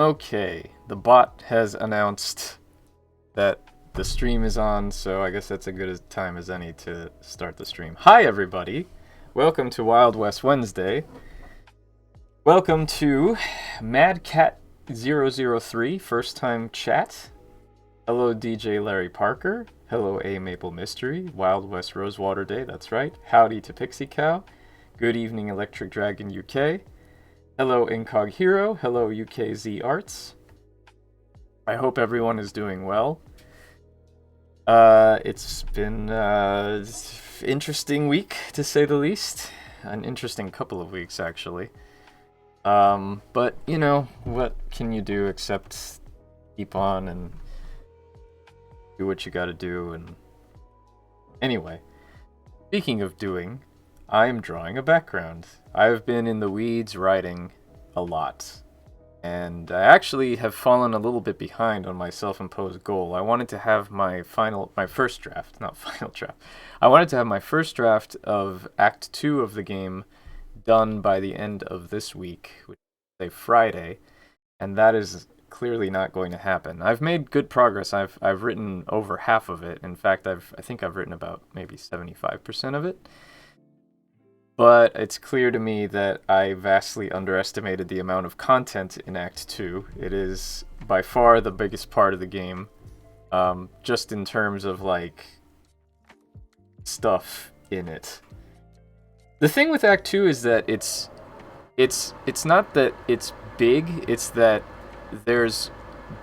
Okay, the bot has announced that the stream is on, so I guess that's a good time as any to start the stream. Hi, everybody. Welcome to Wild West Wednesday. Welcome to MadCat003, first time chat. Hello, DJ Larry Parker. Hello, A Maple Mystery. Wild West Rosewater Day, that's right. Howdy to Pixie Cow. Good evening, Electric Dragon UK. Hello, Incog Hero. Hello, UKZ Arts. I hope everyone is doing well. It's been an interesting week, to say the least. An interesting couple of weeks, actually. But, you know, what can you do except keep on and do what you gotta do? And anyway, speaking of doing, I'm drawing a background. I've been in the weeds writing a lot, and I actually have fallen a little bit behind on my self-imposed goal. I wanted to have my first draft of Act 2 of the game done by the end of this week, which is a Friday, and that is clearly not going to happen. I've made good progress. I've written over half of it. In fact, I think I've written about maybe 75% of it. But it's clear to me that I vastly underestimated the amount of content in Act 2. It is by far the biggest part of the game, just in terms of, like, stuff in it. The thing with Act 2 is that it's not that it's big, it's that there's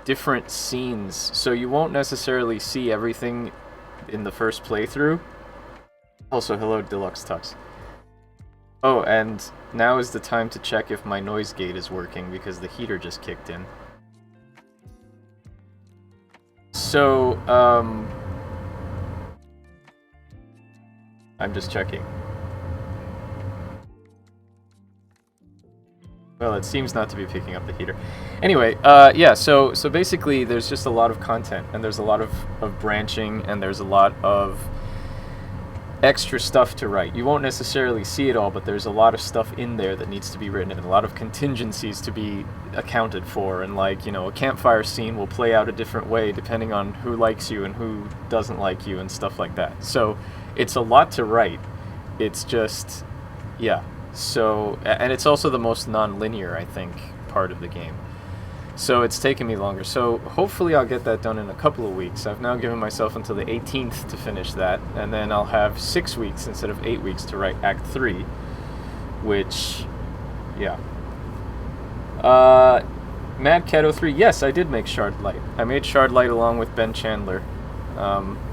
different scenes, so you won't necessarily see everything in the first playthrough. Also, hello, Deluxe Tux. Oh, and now is the time to check if my noise gate is working, because the heater just kicked in. So, I'm just checking. Well, it seems not to be picking up the heater. Anyway, yeah, so basically there's just a lot of content, and there's a lot of branching, and there's a lot of extra stuff to write. You won't necessarily see it all, but there's a lot of stuff in there that needs to be written, and a lot of contingencies to be accounted for, and, like, you know, a campfire scene will play out a different way depending on who likes you and who doesn't like you and stuff like that. So it's a lot to write. It's just, yeah. So, and it's also the most non-linear, I think, part of the game. So it's taken me longer. So hopefully I'll get that done in a couple of weeks. I've now given myself until the 18th to finish that, and then I'll have 6 weeks instead of 8 weeks to write Act 3, which, yeah. MadCat03, yes, I did make Shard Light. I made Shard Light along with Ben Chandler.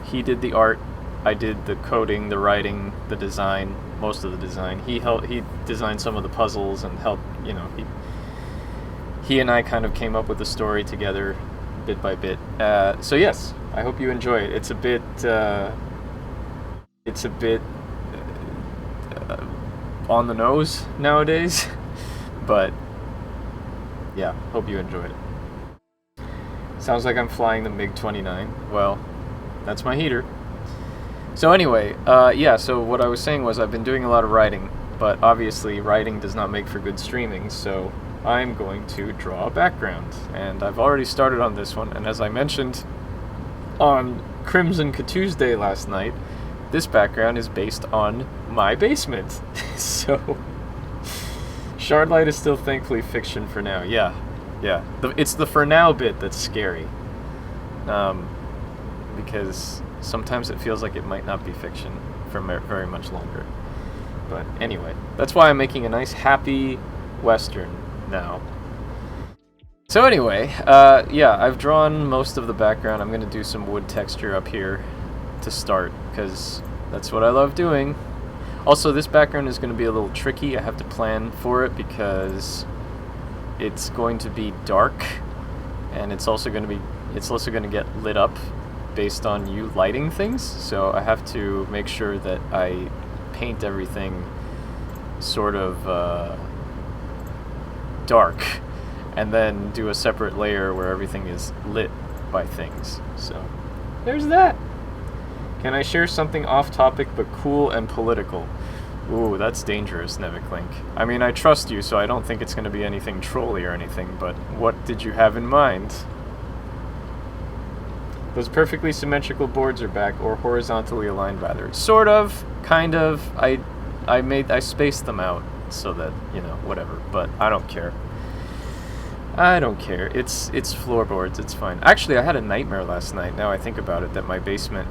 He did the art, I did the coding, the writing, the design, most of the design. He designed some of the puzzles and helped, you know, he and I kind of came up with the story together, bit by bit. So yes, I hope you enjoy it. It's a bit on the nose nowadays, but yeah, hope you enjoy it. Sounds like I'm flying the MiG-29. Well, that's my heater. So anyway, yeah, so what I was saying was I've been doing a lot of writing, but obviously writing does not make for good streaming, so I'm going to draw a background, and I've already started on this one, and as I mentioned on Crimson Tuesday last night, this background is based on my basement. So, Shardlight is still thankfully fiction for now. Yeah. It's the for now bit that's scary, because sometimes it feels like it might not be fiction for very much longer. But anyway, that's why I'm making a nice happy Western now. So anyway, yeah, I've drawn most of the background. I'm going to do some wood texture up here to start, because that's what I love doing. Also, this background is going to be a little tricky. I have to plan for it because it's going to be dark, and it's also going to get lit up based on you lighting things. So I have to make sure that I paint everything sort of dark, and then do a separate layer where everything is lit by things. So there's that. Can I share something off topic but cool and political? Ooh, that's dangerous, Neviklink. I mean, I trust you, so I don't think it's going to be anything trolly or anything, but what did you have in mind? Those perfectly symmetrical boards are back, or horizontally aligned rather. Sort of, kind of. I spaced them out so that, you know, whatever, but I don't care. I don't care. It's floorboards, it's fine. Actually, I had a nightmare last night, now I think about it, that my basement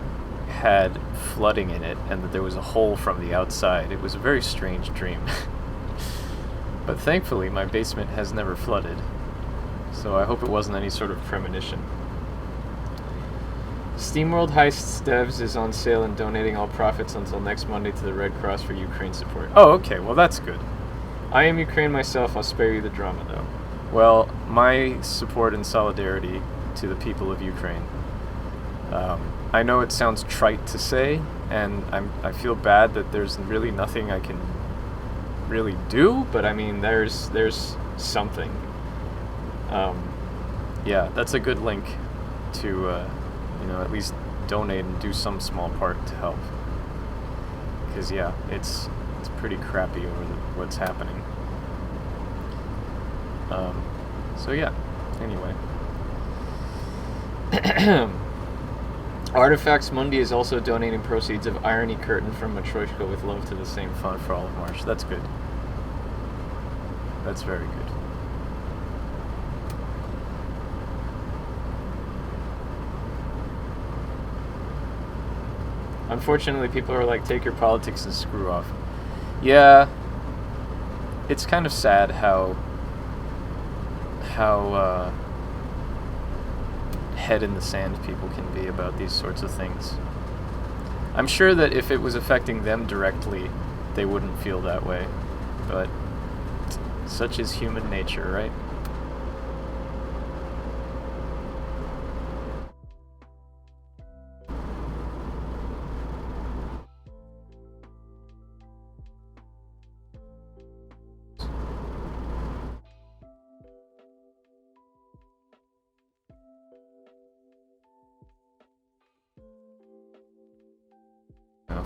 had flooding in it and that there was a hole from the outside. It was a very strange dream. But thankfully, my basement has never flooded, so I hope it wasn't any sort of premonition. SteamWorld Heists Devs is on sale and donating all profits until next Monday to the Red Cross for Ukraine support. Oh, okay, well that's good. I am Ukraine myself, I'll spare you the drama though. Well, my support and solidarity to the people of Ukraine. I know it sounds trite to say, and I feel bad that there's really nothing I can really do, but I mean, there's something. Yeah, that's a good link to, you know, at least donate and do some small part to help. Because, yeah, it's pretty crappy over what's happening. So, yeah, anyway. Artifacts Mundi is also donating proceeds of Irony Curtain from Matryoshka with love to the same fund for all of March. That's good. That's very good. Unfortunately, people are like, take your politics and screw off. Yeah, it's kind of sad how head in the sand people can be about these sorts of things. I'm sure that if it was affecting them directly, they wouldn't feel that way, but such is human nature, right?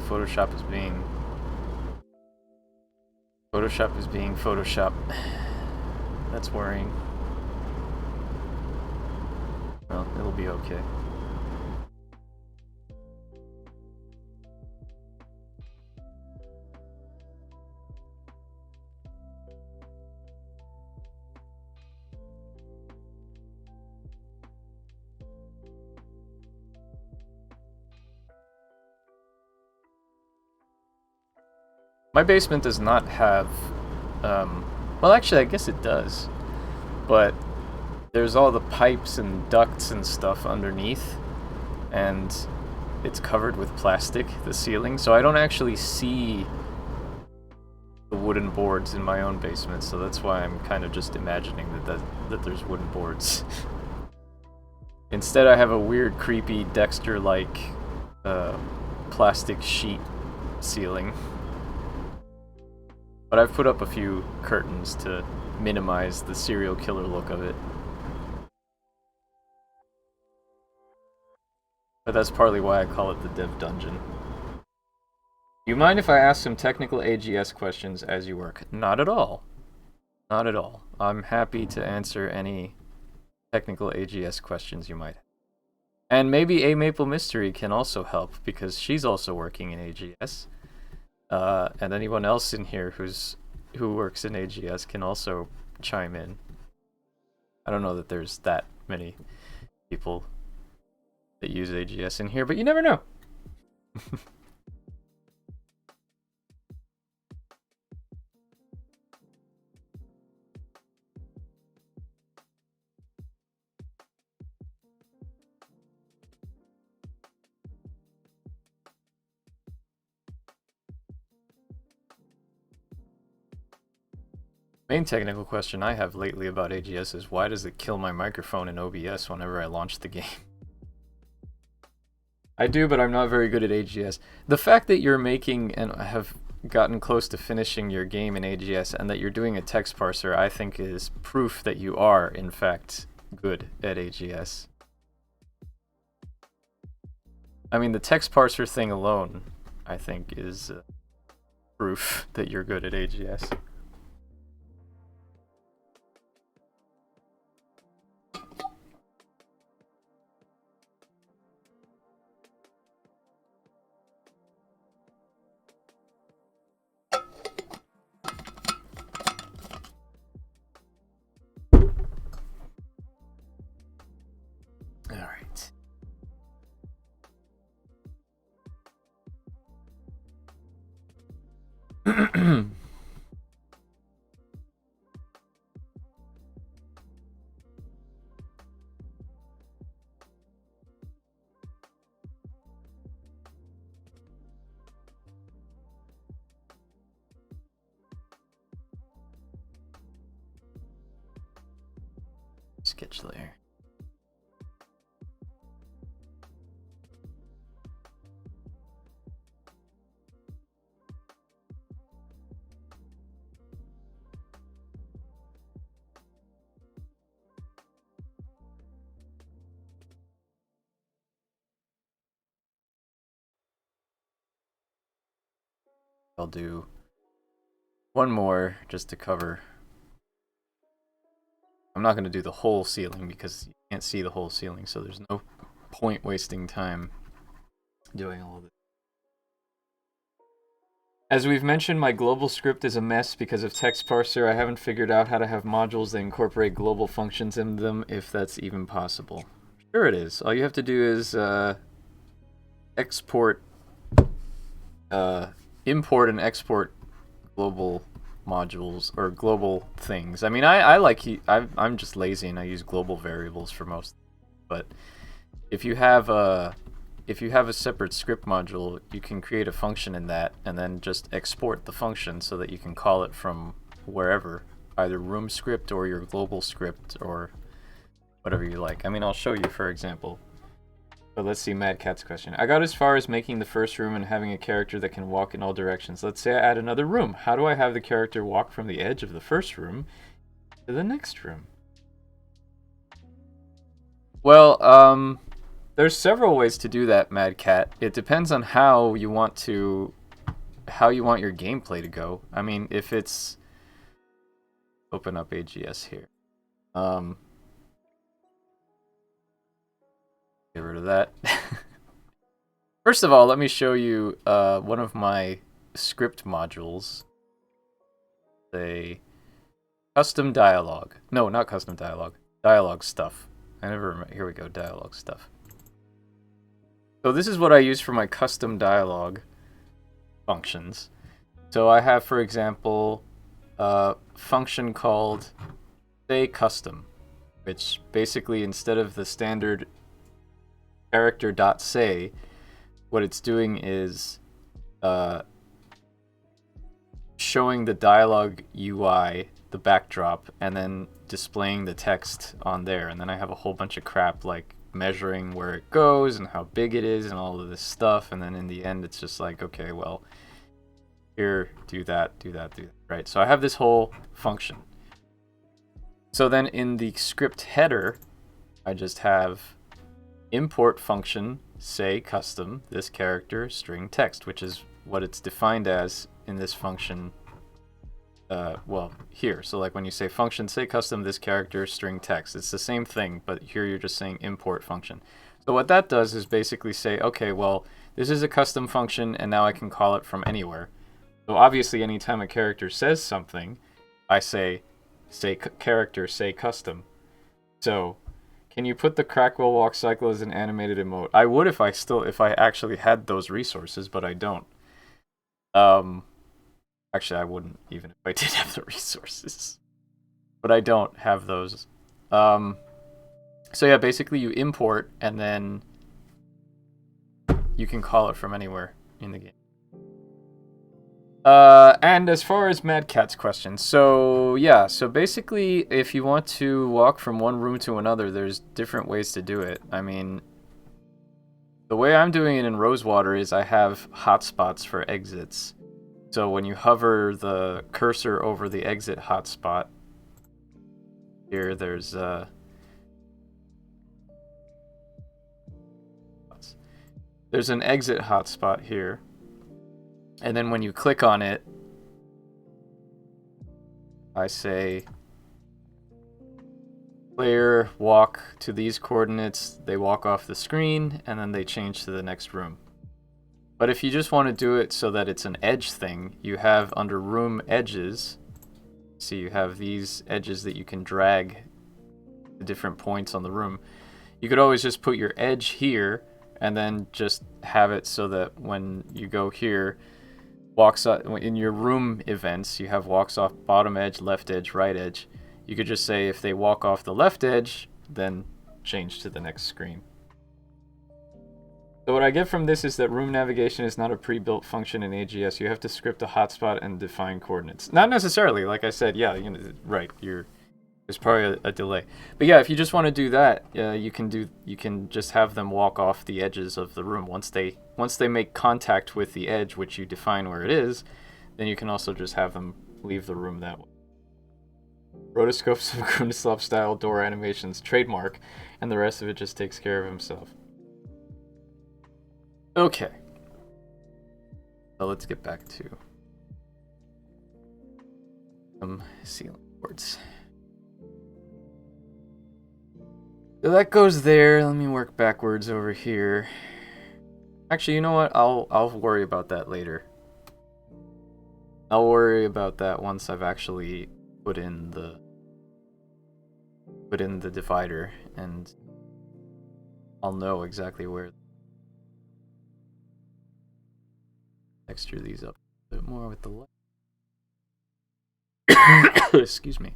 Photoshop is being Photoshop. That's worrying. Well, it'll be okay. My basement does not have, well actually I guess it does, but there's all the pipes and ducts and stuff underneath, and it's covered with plastic, the ceiling, so I don't actually see the wooden boards in my own basement, so that's why I'm kind of just imagining that there's wooden boards. Instead I have a weird, creepy, Dexter-like plastic sheet ceiling. But I've put up a few curtains to minimize the serial killer look of it. But that's partly why I call it the Dev Dungeon. You mind if I ask some technical AGS questions as you work? Not at all. Not at all. I'm happy to answer any technical AGS questions you might have. And maybe A Maple Mystery can also help, because she's also working in AGS. And anyone else in here who works in AGS can also chime in. I don't know that there's that many people that use AGS in here, but you never know. Main technical question I have lately about AGS is, why does it kill my microphone in OBS whenever I launch the game? I do, but I'm not very good at AGS. The fact that you're making and have gotten close to finishing your game in AGS and that you're doing a text parser, I think is proof that you are, in fact, good at AGS. I mean, the text parser thing alone, I think, is proof that you're good at AGS. All right. Sketch layer. I'll do one more just to cover. I'm not going to do the whole ceiling because you can't see the whole ceiling, so there's no point wasting time doing all of this. As we've mentioned, my global script is a mess because of text parser. I haven't figured out how to have modules that incorporate global functions in them, if that's even possible. Sure it is. All you have to do is import and export global modules or global things. I mean, I'm just lazy and I use global variables for most. But if you have a separate script module, you can create a function in that and then just export the function so that you can call it from wherever, either room script or your global script or whatever you like. I mean, I'll show you for example. But let's see Mad Cat's question. I got as far as making the first room and having a character that can walk in all directions. Let's say I add another room. How do I have the character walk from the edge of the first room to the next room? Well, there's several ways to do that, Mad Cat. It depends on how you want your gameplay to go. I mean, if it's open up AGS here. Get rid of that. First of all, let me show you one of my script modules. Say custom dialogue. No, not custom dialogue. Dialogue stuff. I never remember. Here we go, dialogue stuff. So this is what I use for my custom dialogue functions. So I have, for example, a function called say custom, which basically instead of the standard character.say, what it's doing is showing the dialogue UI, the backdrop, and then displaying the text on there. And then I have a whole bunch of crap like measuring where it goes and how big it is and all of this stuff. And then in the end, it's just like, okay, well, here, do that, do that, do that, right? So I have this whole function. So then in the script header, I just have import function say custom this character string text, which is what it's defined as in this function. Well, here. So like when you say function say custom this character string text, it's the same thing, but here you're just saying import function. So what that does is basically say, okay, well, this is a custom function, and now I can call it from anywhere. So obviously, anytime a character says something, I say character say custom. So can you put the Crackwell walk cycle as an animated emote? I would if I actually had those resources, but I don't. Actually, I wouldn't even if I did have the resources. But I don't have those. So yeah, basically you import and then you can call it from anywhere in the game. And as far as Mad Cat's question, so yeah, so basically if you want to walk from one room to another, there's different ways to do it. I mean, the way I'm doing it in Rosewater is I have hotspots for exits. So when you hover the cursor over the exit hotspot, here there's an exit hotspot here. And then when you click on it, I say player walk to these coordinates, they walk off the screen, and then they change to the next room. But if you just want to do it so that it's an edge thing, you have under room edges, so you have these edges that you can drag to different points on the room. You could always just put your edge here and then just have it so that when you go here, walks up, in your room events, you have walks off bottom edge, left edge, right edge. You could just say if they walk off the left edge, then change to the next screen. So what I get from this is that room navigation is not a pre-built function in AGS. You have to script a hotspot and define coordinates. Not necessarily, like I said, yeah, right. There's probably a delay, but yeah, if you just want to do that, you can just have them walk off the edges of the room. Once they make contact with the edge, which you define where it is, then you can also just have them leave the room that way. Rotoscopes of Grundislav style door animations trademark, and the rest of it just takes care of himself. Okay. So let's get back to some ceiling boards. So that goes there. Let me work backwards over here. Actually, you know what? I'll worry about that later. I'll worry about that once I've actually put in the divider, and I'll know exactly where. Texture these up a bit more with the light. Excuse me.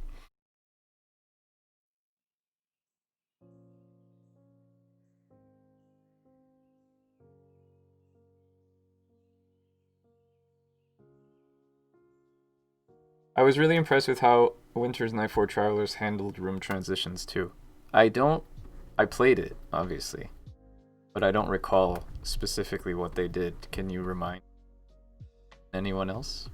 I was really impressed with how Winter's Night 4 Travelers handled room transitions too. I played it, obviously, but I don't recall specifically what they did. Can you remind anyone else?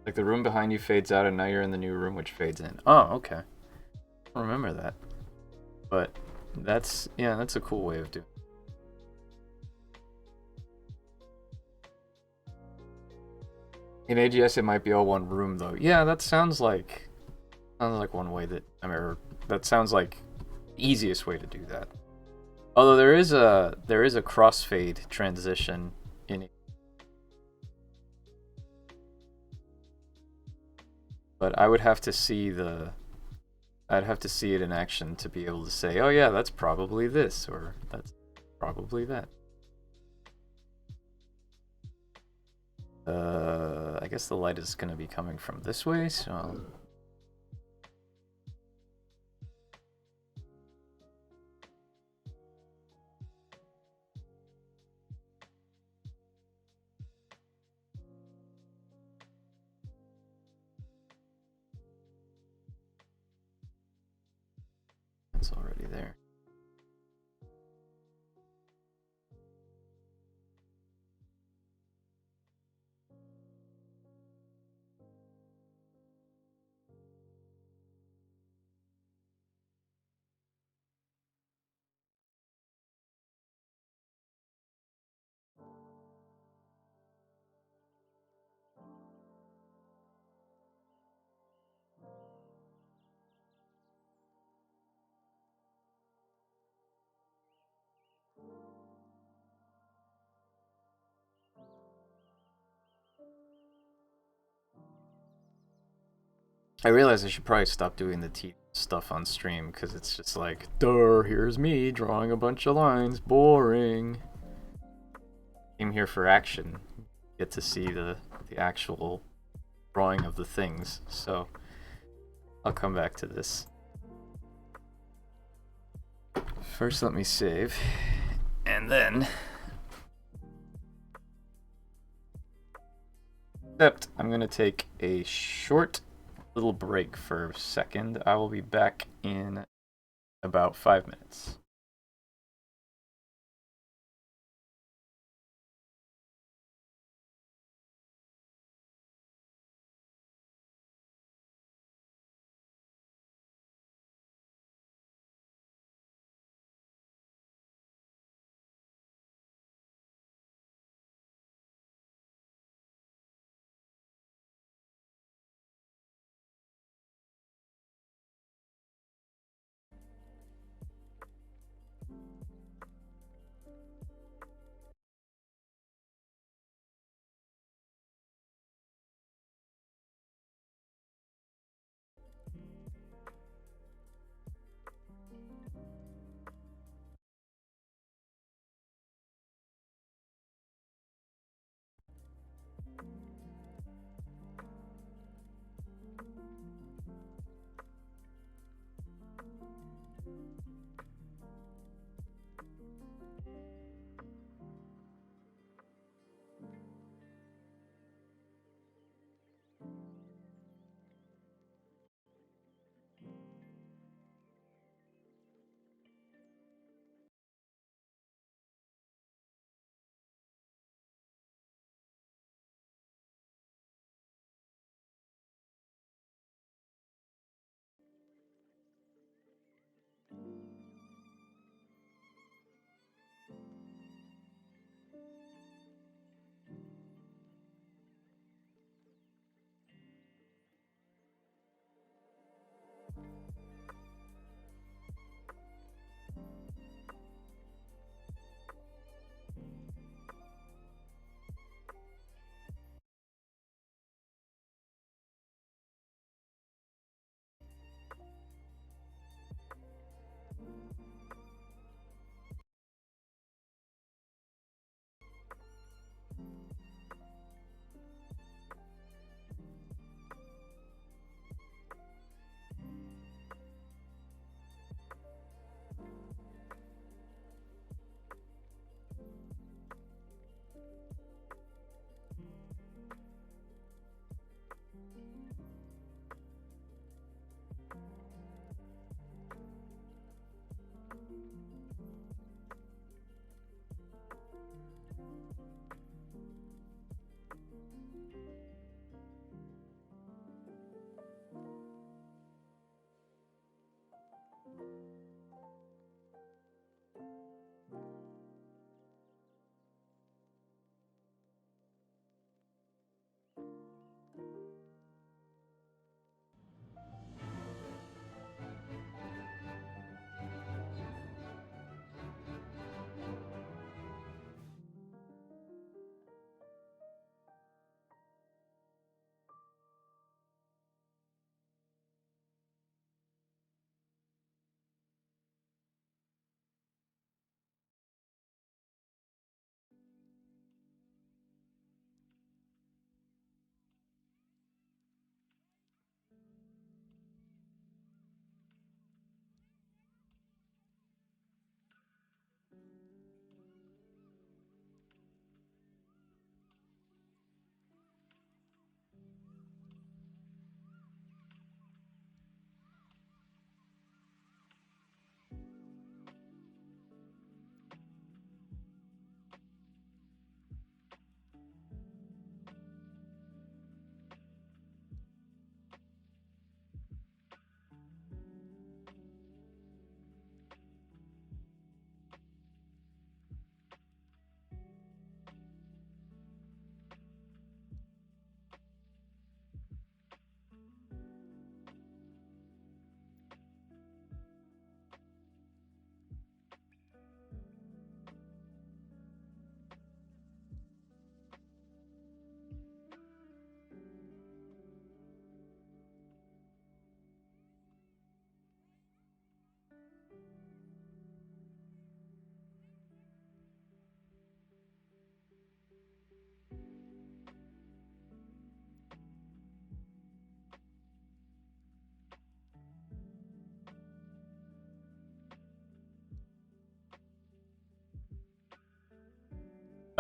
Like the room behind you fades out and now you're in the new room which fades in. Oh, okay. I don't remember that. But that's a cool way of doing it. In AGS it might be all one room though. Yeah, that sounds like one way that that sounds like the easiest way to do that. Although there is a crossfade transition in it. But I would have to see I'd have to see it in action to be able to say, oh yeah, that's probably this, or that's probably that. I guess the light is going to be coming from this way, so it's already there. I realize I should probably stop doing the stuff on stream because it's just like, duh, here's me drawing a bunch of lines, boring. Came here for action. Get to see the actual drawing of the things. So I'll come back to this. First, let me save, and then. Except I'm gonna take a short little break for a second. I will be back in about 5 minutes.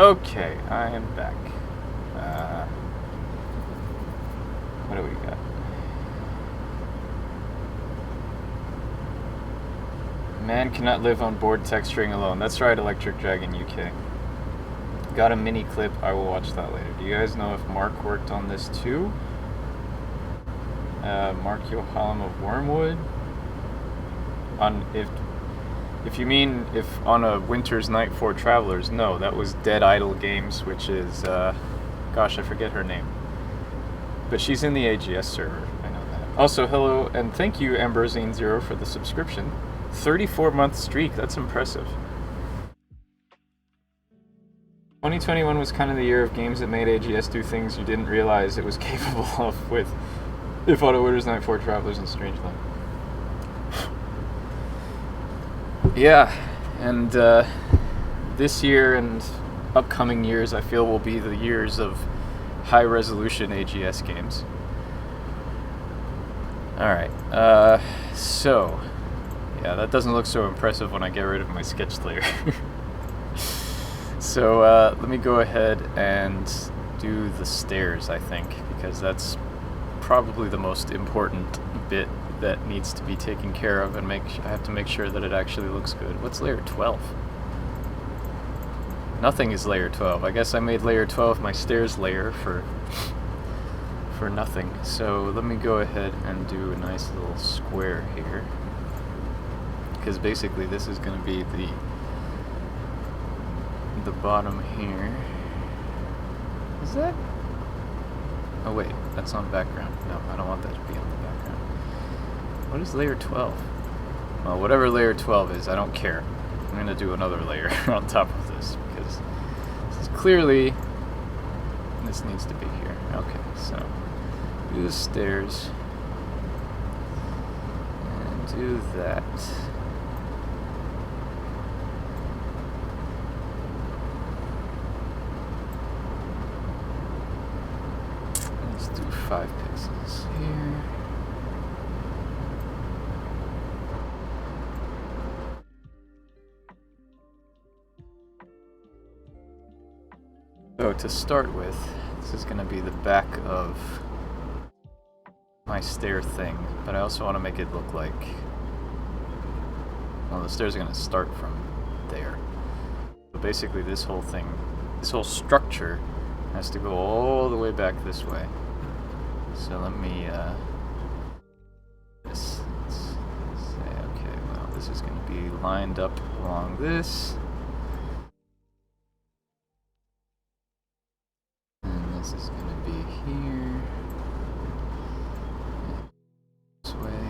Okay, I am back. What do we got? Man cannot live on board texturing alone. That's right, Electric Dragon UK. Got a mini clip. I will watch that later. Do you guys know if Mark worked on this too? Mark Yohalam of Wormwood. If you mean if on a Winter's Night for Travelers, no, that was Dead Idle Games, which is gosh, I forget her name. But she's in the AGS server. I know that. Also, hello and thank you, Ambrosine0, for the subscription. 34-month streak. That's impressive. 2021 was kind of the year of games that made AGS do things you didn't realize it was capable of, with If Auto Winter's Night for Travelers and Strangeland. Yeah, and this year and upcoming years I feel will be the years of high-resolution AGS games. Alright, so, yeah, that doesn't look so impressive when I get rid of my sketch layer. So, let me go ahead and do the stairs, I think, because that's probably the most important bit that needs to be taken care of, and I have to make sure that it actually looks good. What's layer 12? Nothing is layer 12. I guess I made layer 12 my stairs layer for nothing. So let me go ahead and do a nice little square here, because basically this is going to be the bottom here. Is that? Oh wait, that's on background. No, I don't want that to be on the background. What is layer 12? Well, whatever layer 12 is, I don't care. I'm going to do another layer on top of this, because this is clearly, this needs to be here. Okay, so do the stairs, and do that. Let's do 5 pixels here. So to start with, this is going to be the back of my stair thing, but I also want to make it look like, well, the stairs are going to start from there. So basically this whole thing, this whole structure has to go all the way back this way. So let me let's say, okay, well, this is going to be lined up along this. This is going to be here, this way.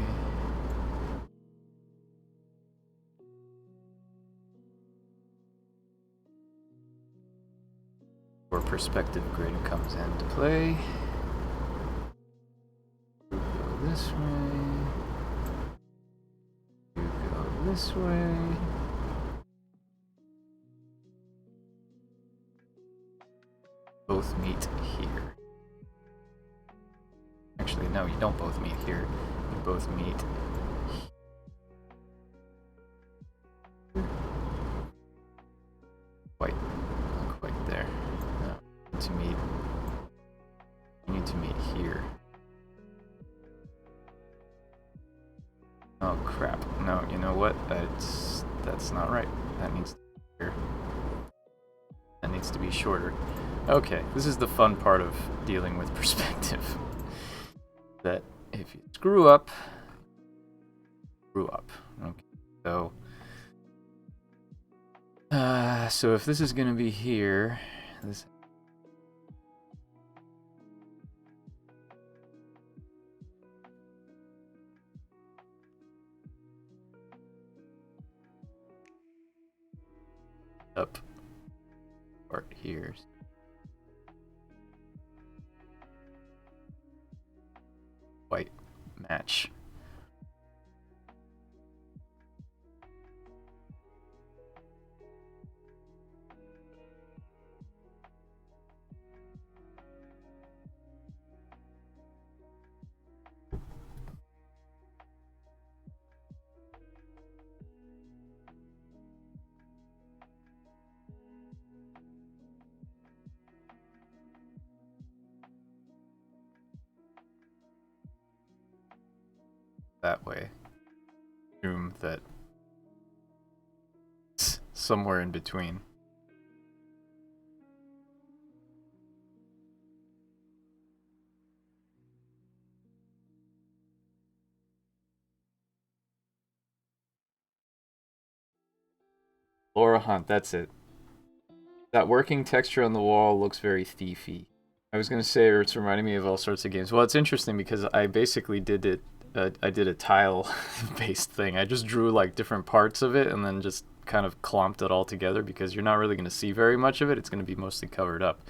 Where perspective grid comes into play. You go this way. You go this way. Both meet here. Actually, no, you don't both meet here. You both meet here. Not quite there. No, you need to meet here. Oh crap! No, you know what? That's not right. That needs to be here. That needs to be shorter. Okay, this is the fun part of dealing with perspective. That if you screw up. Okay, so if this is gonna be here, this. Up part here. White match. that way. Assume that it's somewhere in between. Laura Hunt, that's it. That working texture on the wall looks very thiefy. I was gonna say it's reminding me of all sorts of games. Well, it's interesting because I basically did it. I did a tile-based thing. I just drew like different parts of it and then just kind of clumped it all together because you're not really gonna see very much of it. It's gonna be mostly covered up.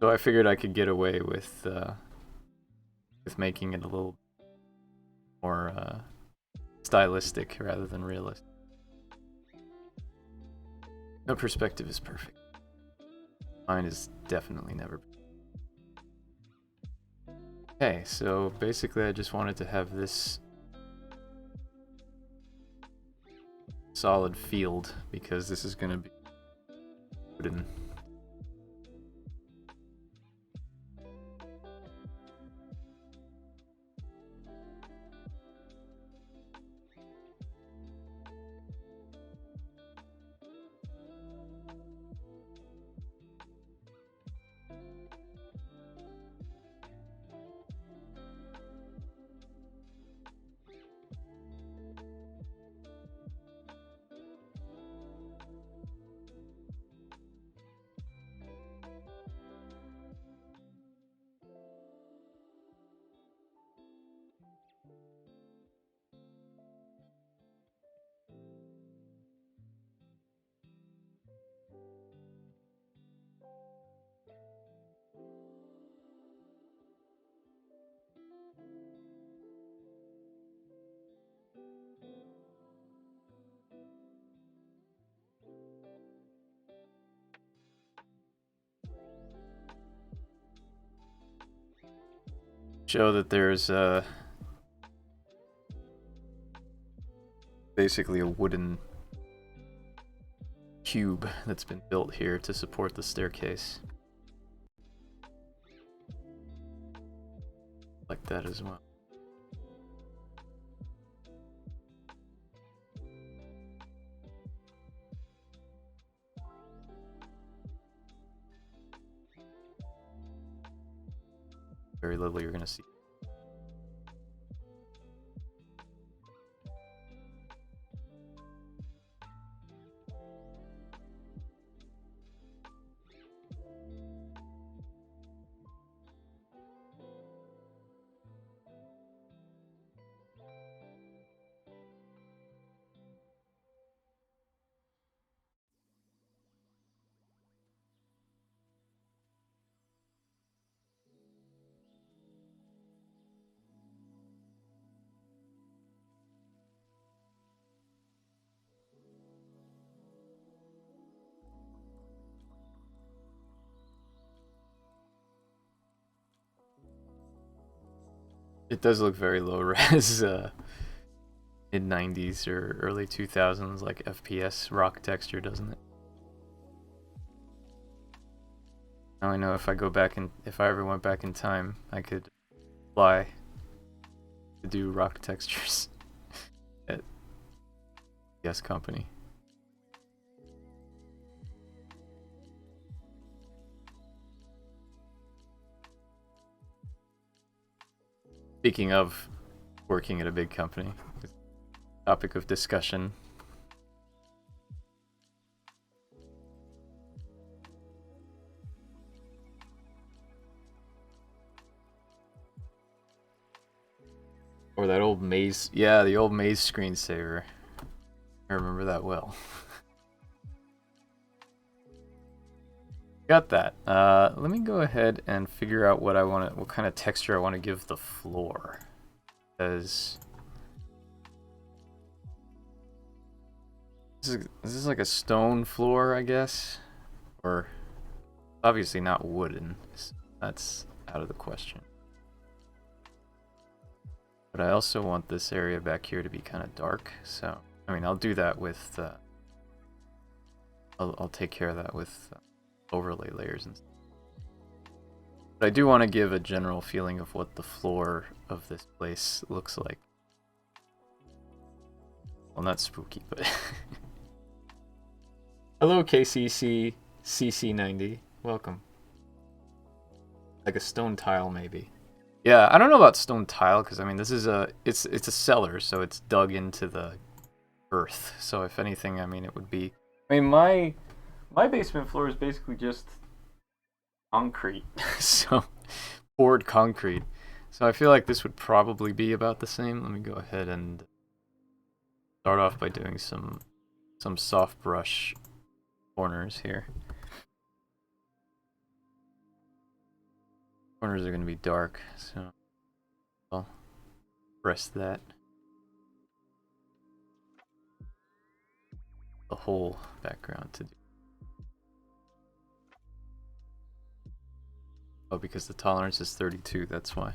So I figured I could get away with making it a little more stylistic rather than realistic. No perspective is perfect. Mine is definitely never. Okay, so basically I just wanted to have this solid field because this is going to be wooden. Show that there's basically a wooden cube that's been built here to support the staircase. Like that as well. Very little you're gonna see. It does look very low res, mid 90s or early 2000s, like FPS rock texture, doesn't it? Now I know if I go back and if I ever went back in time, I could fly to do rock textures at Yes Company. Speaking of working at a big company, topic of discussion. Or that old maze, yeah, the old maze screensaver. I remember that well. Got that. Let me go ahead and figure out what I want to, what kind of texture I want to give the floor. Because this is like a stone floor, I guess, or obviously not wooden. That's out of the question. But I also want this area back here to be kind of dark. So I mean, I'll do that with. I'll take care of that with overlay layers and stuff. But I do want to give a general feeling of what the floor of this place looks like. Well, not spooky, but... Hello, KCC CC90. Welcome. Like a stone tile, maybe. Yeah, I don't know about stone tile, because, I mean, this is it's a cellar, so it's dug into the earth. So if anything, I mean, it would be... I mean, my basement floor is basically just concrete. So, poured concrete. So I feel like this would probably be about the same. Let me go ahead and start off by doing some soft brush corners here. Corners are going to be dark, so I'll press that. The whole background to do. Oh, because the tolerance is 32, that's why.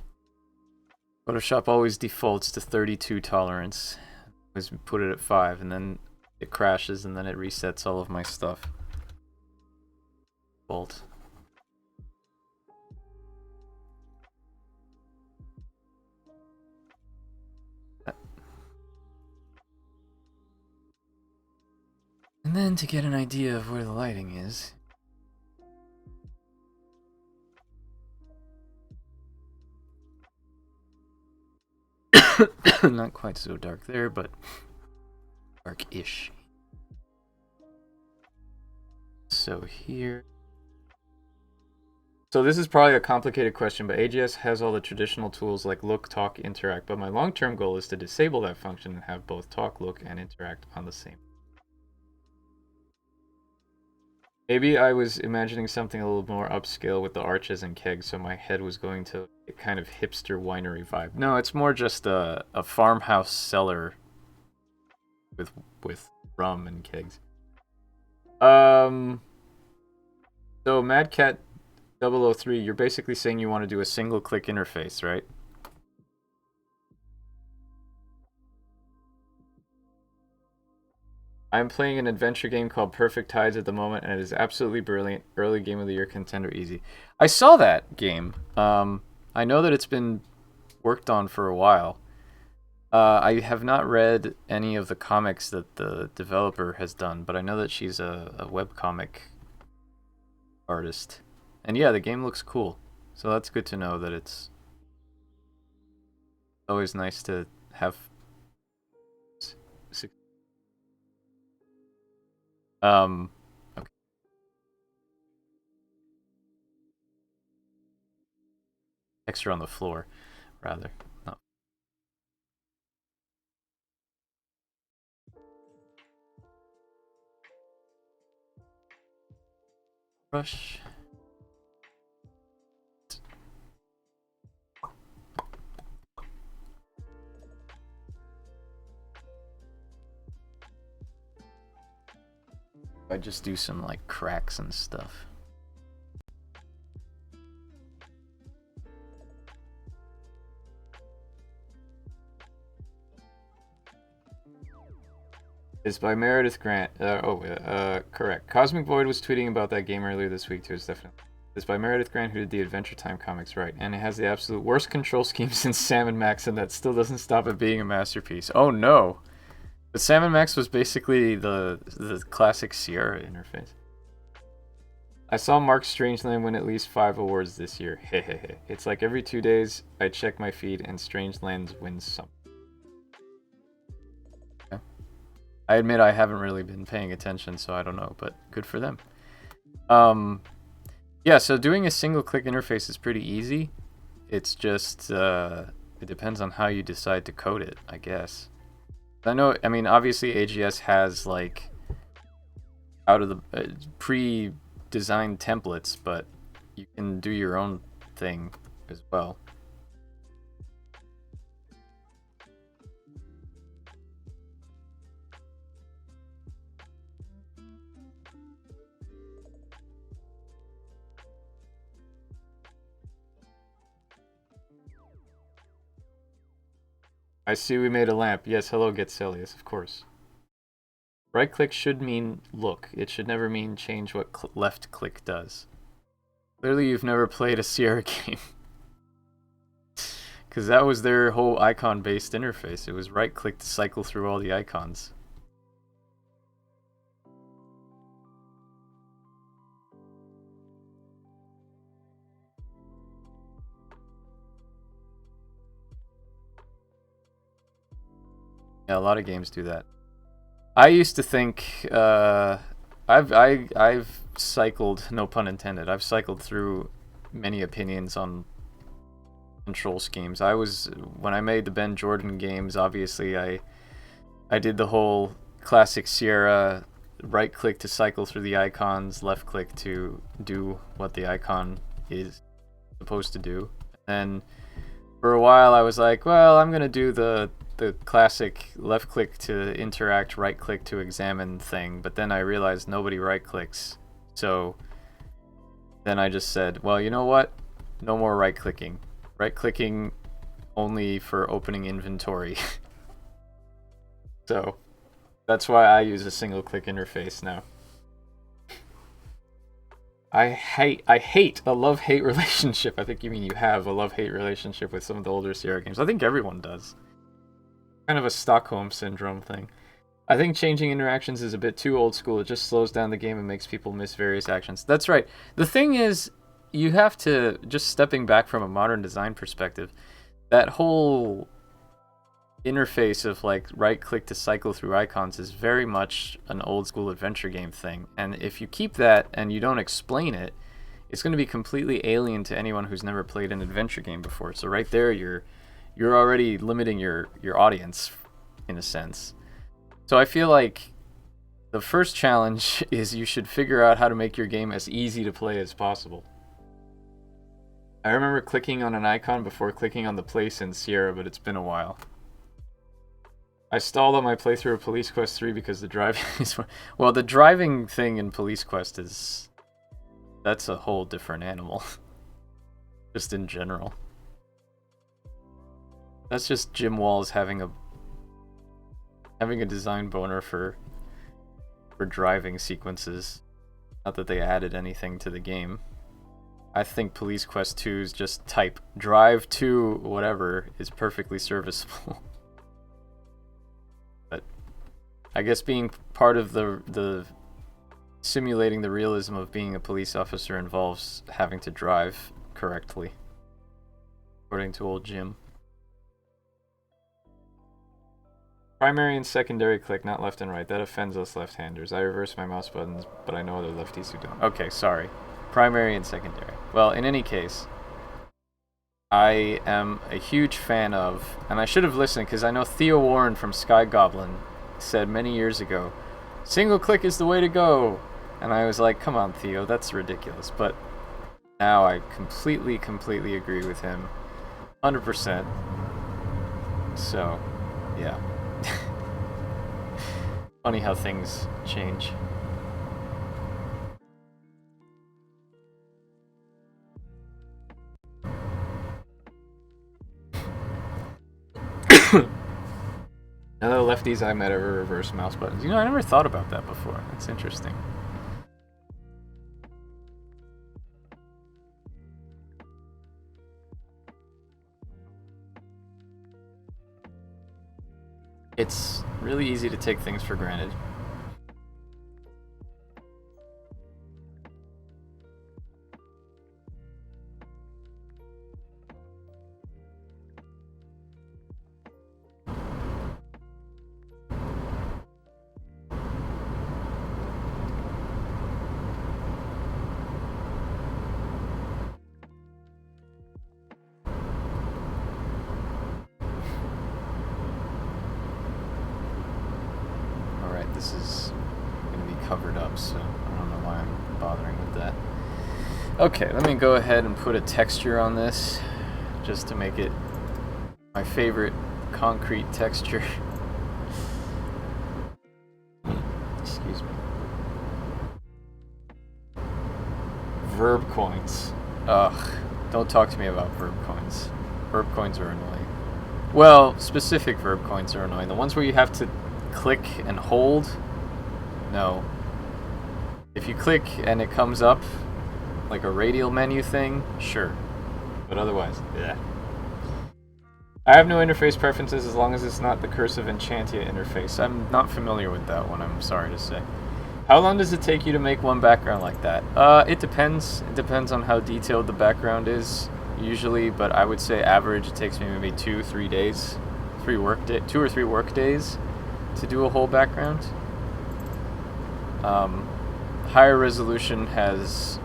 Photoshop always defaults to 32 tolerance. Always put it at 5, and then it crashes, and then it resets all of my stuff. Default. And then to get an idea of where the lighting is, not quite so dark there, but dark-ish. So here... So this is probably a complicated question, but AGS has all the traditional tools like look, talk, interact, but my long-term goal is to disable that function and have both talk, look, and interact on the same. Maybe I was imagining something a little more upscale with the arches and kegs, so my head was going to a kind of hipster winery vibe. No, it's more just a farmhouse cellar with rum and kegs. So Madcat 003, you're basically saying you want to do a single-click interface, right? I'm playing an adventure game called Perfect Tides at the moment, and it is absolutely brilliant. Early game of the year contender, easy. I saw that game. I know that it's been worked on for a while. I have not read any of the comics that the developer has done, but I know that she's a webcomic artist. And yeah, the game looks cool. So that's good to know that it's always nice to have... Okay. Texture on the floor, rather. Oh. Brush. I just do some like cracks and stuff. It's by Meredith Grant. Correct. Cosmic Void was tweeting about that game earlier this week too. It's definitely. It's by Meredith Grant, who did the Adventure Time comics, right? And it has the absolute worst control scheme since Sam & Max, and that still doesn't stop it being a masterpiece. Oh no! But Sam & Max was basically the classic Sierra interface. I saw Mark Strangeland win at least 5 awards this year. Hehehe. It's like every 2 days I check my feed and Strangeland wins something. Yeah. I admit I haven't really been paying attention, so I don't know, but good for them. Yeah, so doing a single-click interface is pretty easy. It's just, it depends on how you decide to code it, I guess. I mean, obviously AGS has, like, out of the pre-designed templates, but you can do your own thing as well. I see we made a lamp. Yes, hello, Getselius, of course. Right click should mean look. It should never mean change what left click does. Clearly you've never played a Sierra game. Because that was their whole icon-based interface. It was right-click to cycle through all the icons. Yeah, a lot of games do that. I used to think I've cycled, no pun intended. I've cycled through many opinions on control schemes. When I made the Ben Jordan games, obviously I did the whole classic Sierra right click to cycle through the icons, left click to do what the icon is supposed to do. And for a while I was like, well, I'm gonna do the classic left click to interact, right click to examine thing, but then I realized nobody right clicks. So then I just said, well, you know what? No more right clicking. Right clicking only for opening inventory. So that's why I use a single click interface now. I hate a love-hate relationship. I think you mean you have a love-hate relationship with some of the older Sierra games. I think everyone does. Kind of a Stockholm Syndrome thing. I think changing interactions is a bit too old school. It just slows down the game and makes people miss various actions. That's right. The thing is, you have to, just stepping back from a modern design perspective, that whole interface of like right click to cycle through icons is very much an old school adventure game thing. And if you keep that and you don't explain it, it's going to be completely alien to anyone who's never played an adventure game before. So right there, you're already limiting your audience in a sense. So I feel like the first challenge is you should figure out how to make your game as easy to play as possible. I remember clicking on an icon before clicking on the place in Sierra, but it's been a while. I stalled on my playthrough of Police Quest 3 because the driving is... Well, the driving thing in Police Quest is... That's a whole different animal. Just in general. That's just Jim Walls having a design boner for driving sequences. Not that they added anything to the game. I think Police Quest 2's just type drive to whatever is perfectly serviceable. But I guess being part of the simulating the realism of being a police officer involves having to drive correctly, according to old Jim. Primary and secondary click, not left and right. That offends us left-handers. I reverse my mouse buttons, but I know other lefties who don't. Okay, sorry. Primary and secondary. Well, in any case, I am a huge fan of, and I should have listened because I know Theo Warren from Sky Goblin said many years ago, single click is the way to go. And I was like, come on, Theo, that's ridiculous. But now I completely agree with him. 100%. So, yeah. Funny how things change. None of the lefties I met ever reverse mouse buttons. You know, I never thought about that before. That's interesting. It's really easy to take things for granted. This is going to be covered up, so I don't know why I'm bothering with that. Okay, let me go ahead and put a texture on this, just to make it my favorite concrete texture. Excuse me. Verb coins. Ugh, don't talk to me about verb coins. Verb coins are annoying. Well, specific verb coins are annoying. The ones where you have to click and hold, no. If you click and it comes up like a radial menu thing, sure. But otherwise, yeah. I have no interface preferences as long as it's not the Cursive Enchantia interface. I'm not familiar with that one, I'm sorry to say. How long does it take you to make one background like that? It depends. It depends on how detailed the background is, usually, but I would say average it takes me maybe 2-3 days. 2 or 3 work days to do a whole background. Higher resolution has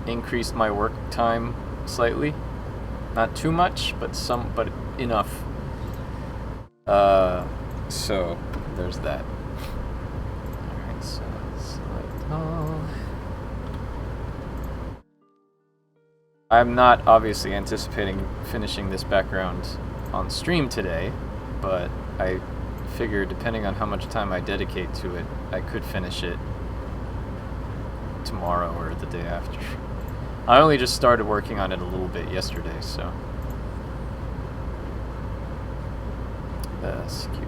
increased my work time slightly. Not too much, but enough. So there's that. Alright, so select all. I'm not obviously anticipating finishing this background on stream today, but I figure depending on how much time I dedicate to it, I could finish it tomorrow or the day after. I only just started working on it a little bit yesterday, so that's cute.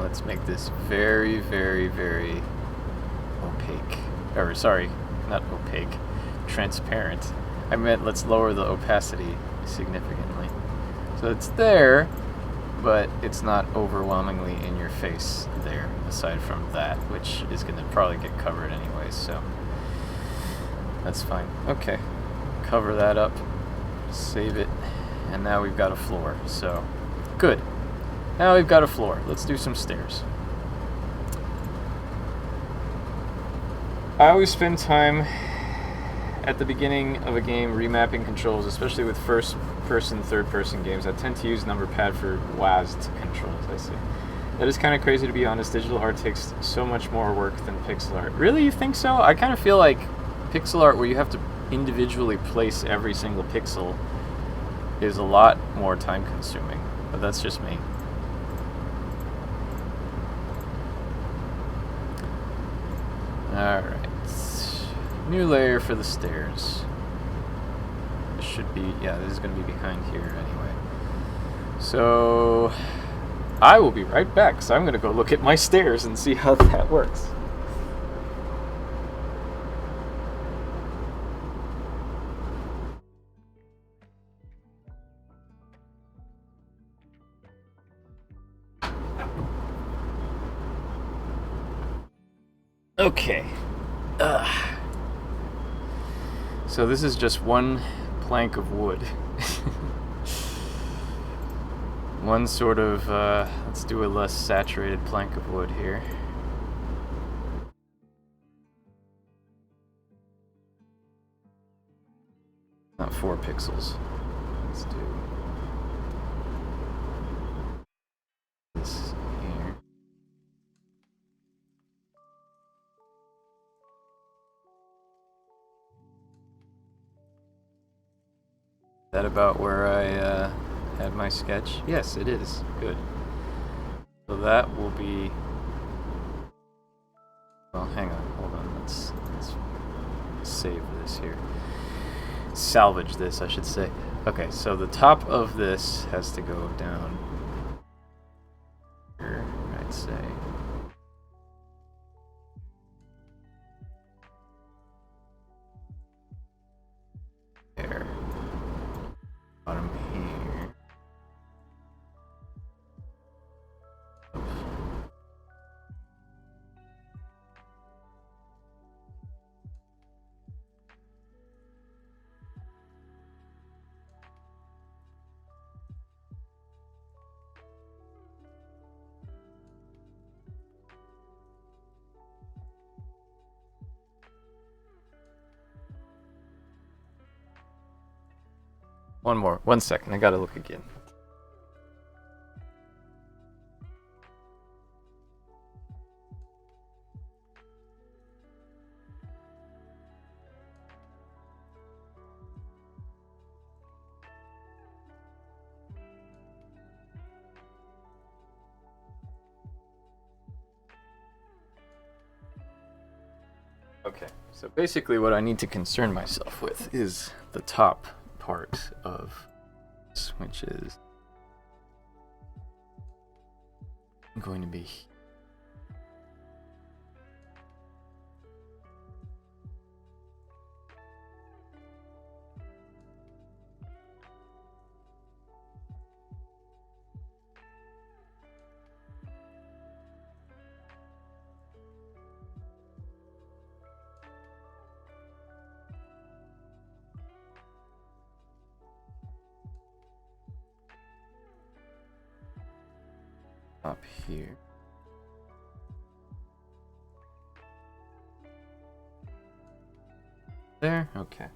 Let's make this very, very, very opaque. Or, sorry, not opaque. Transparent. I meant let's lower the opacity significantly. So it's there, but it's not overwhelmingly in your face there, aside from that, which is going to probably get covered anyway, so that's fine. Okay, cover that up, save it, and now we've got a floor, so good. Now we've got a floor. Let's do some stairs. I always spend time at the beginning of a game remapping controls, especially with first-person, third-person games. I tend to use number pad for WASD controls, I see. That is kind of crazy, to be honest. Digital art takes so much more work than pixel art. Really, you think so? I kind of feel like pixel art, where you have to individually place every single pixel, is a lot more time-consuming. But that's just me. Alright, new layer for the stairs. This should be, yeah, this is going to be behind here anyway. So, I will be right back, because I'm going to go look at my stairs and see how that works. Okay. So this is just one plank of wood. One sort of, let's do a less saturated plank of wood here. Not 4 pixels. Let's do this here. Is that about where I had my sketch? Yes, it is. Good. So that will be... Well, hang on. Hold on. Let's save this here. Salvage this, I should say. Okay, so the top of this has to go down here, I'd say. There. Bottom here. One more. 1 second. I gotta look again. Okay, so basically what I need to concern myself with is the top part of this, which is going to be up here. There? Okay.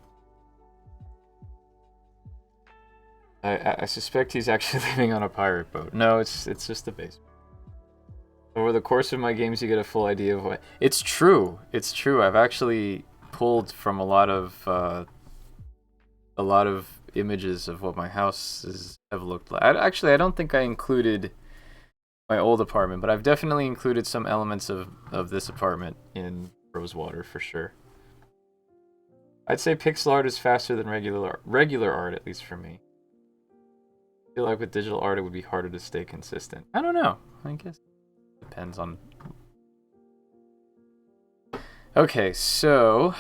I suspect he's actually living on a pirate boat. No, it's just a base. Over the course of my games, you get a full idea of what... It's true. It's true. I've actually pulled from a lot of images of what my houses have looked like. Actually, I don't think I included my old apartment, but I've definitely included some elements of this apartment in Rosewater for sure. I'd say pixel art is faster than regular art, at least for me. I feel like with digital art, it would be harder to stay consistent. I don't know. I guess it depends on... Okay, so...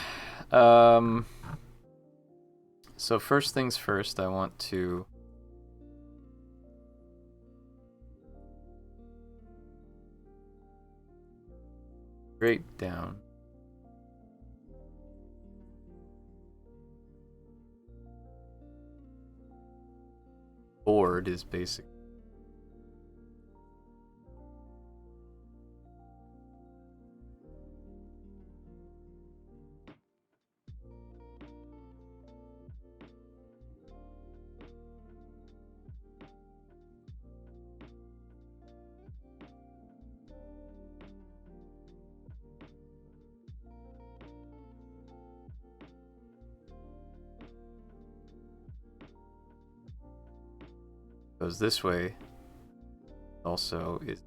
So first things first, I want to... Straight down. Board is basic. Goes this way. Also is...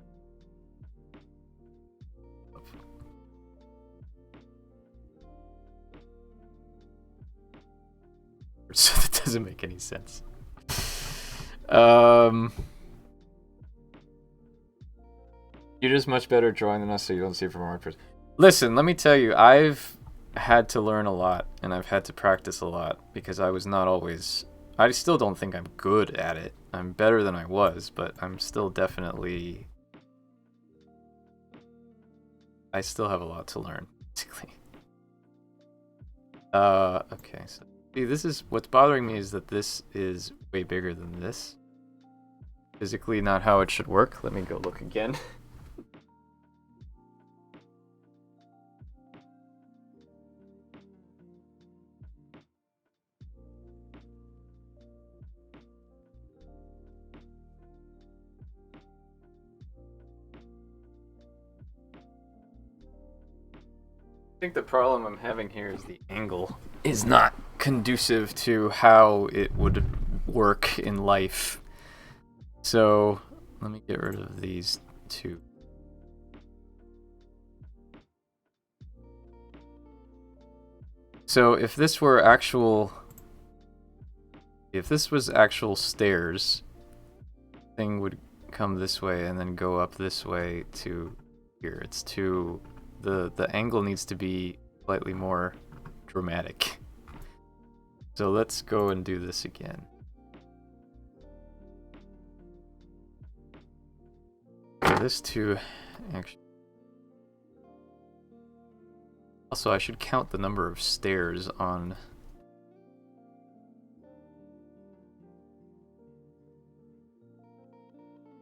So that doesn't make any sense. You're just much better at drawing than us, so you don't see it from art first. Listen, let me tell you, I've had to learn a lot, and I've had to practice a lot, because I was not always... I still don't think I'm good at it. I'm better than I was, but I'm still definitely... I still have a lot to learn, basically. Okay, so... See, this is... What's bothering me is that this is way bigger than this. Physically not how it should work. Let me go look again. I think the problem I'm having here is the angle is not conducive to how it would work in life. So let me get rid of these two. So if this was actual stairs, thing would come this way and then go up this way to here. It's too... The angle needs to be slightly more dramatic. So let's go and do this again. So this too, actually. Also, I should count the number of stairs on...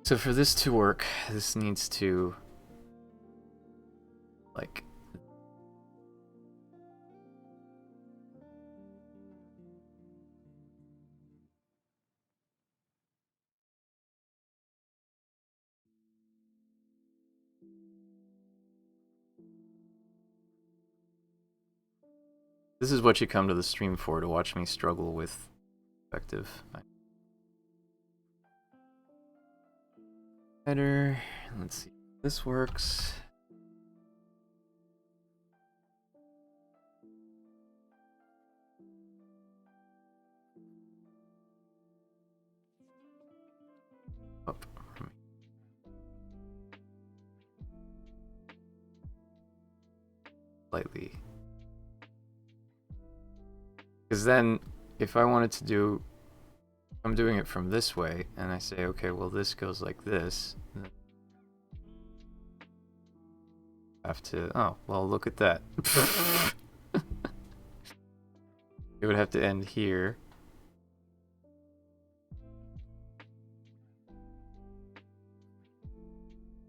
So for this to work, this needs to... like... This is what you come to the stream for, to watch me struggle with perspective. Better. Let's see if this works. slightly. Because then, if I wanted to do, I'm doing it from this way, and I say, okay, well this goes like this. I have to, oh, well look at that. It would have to end here.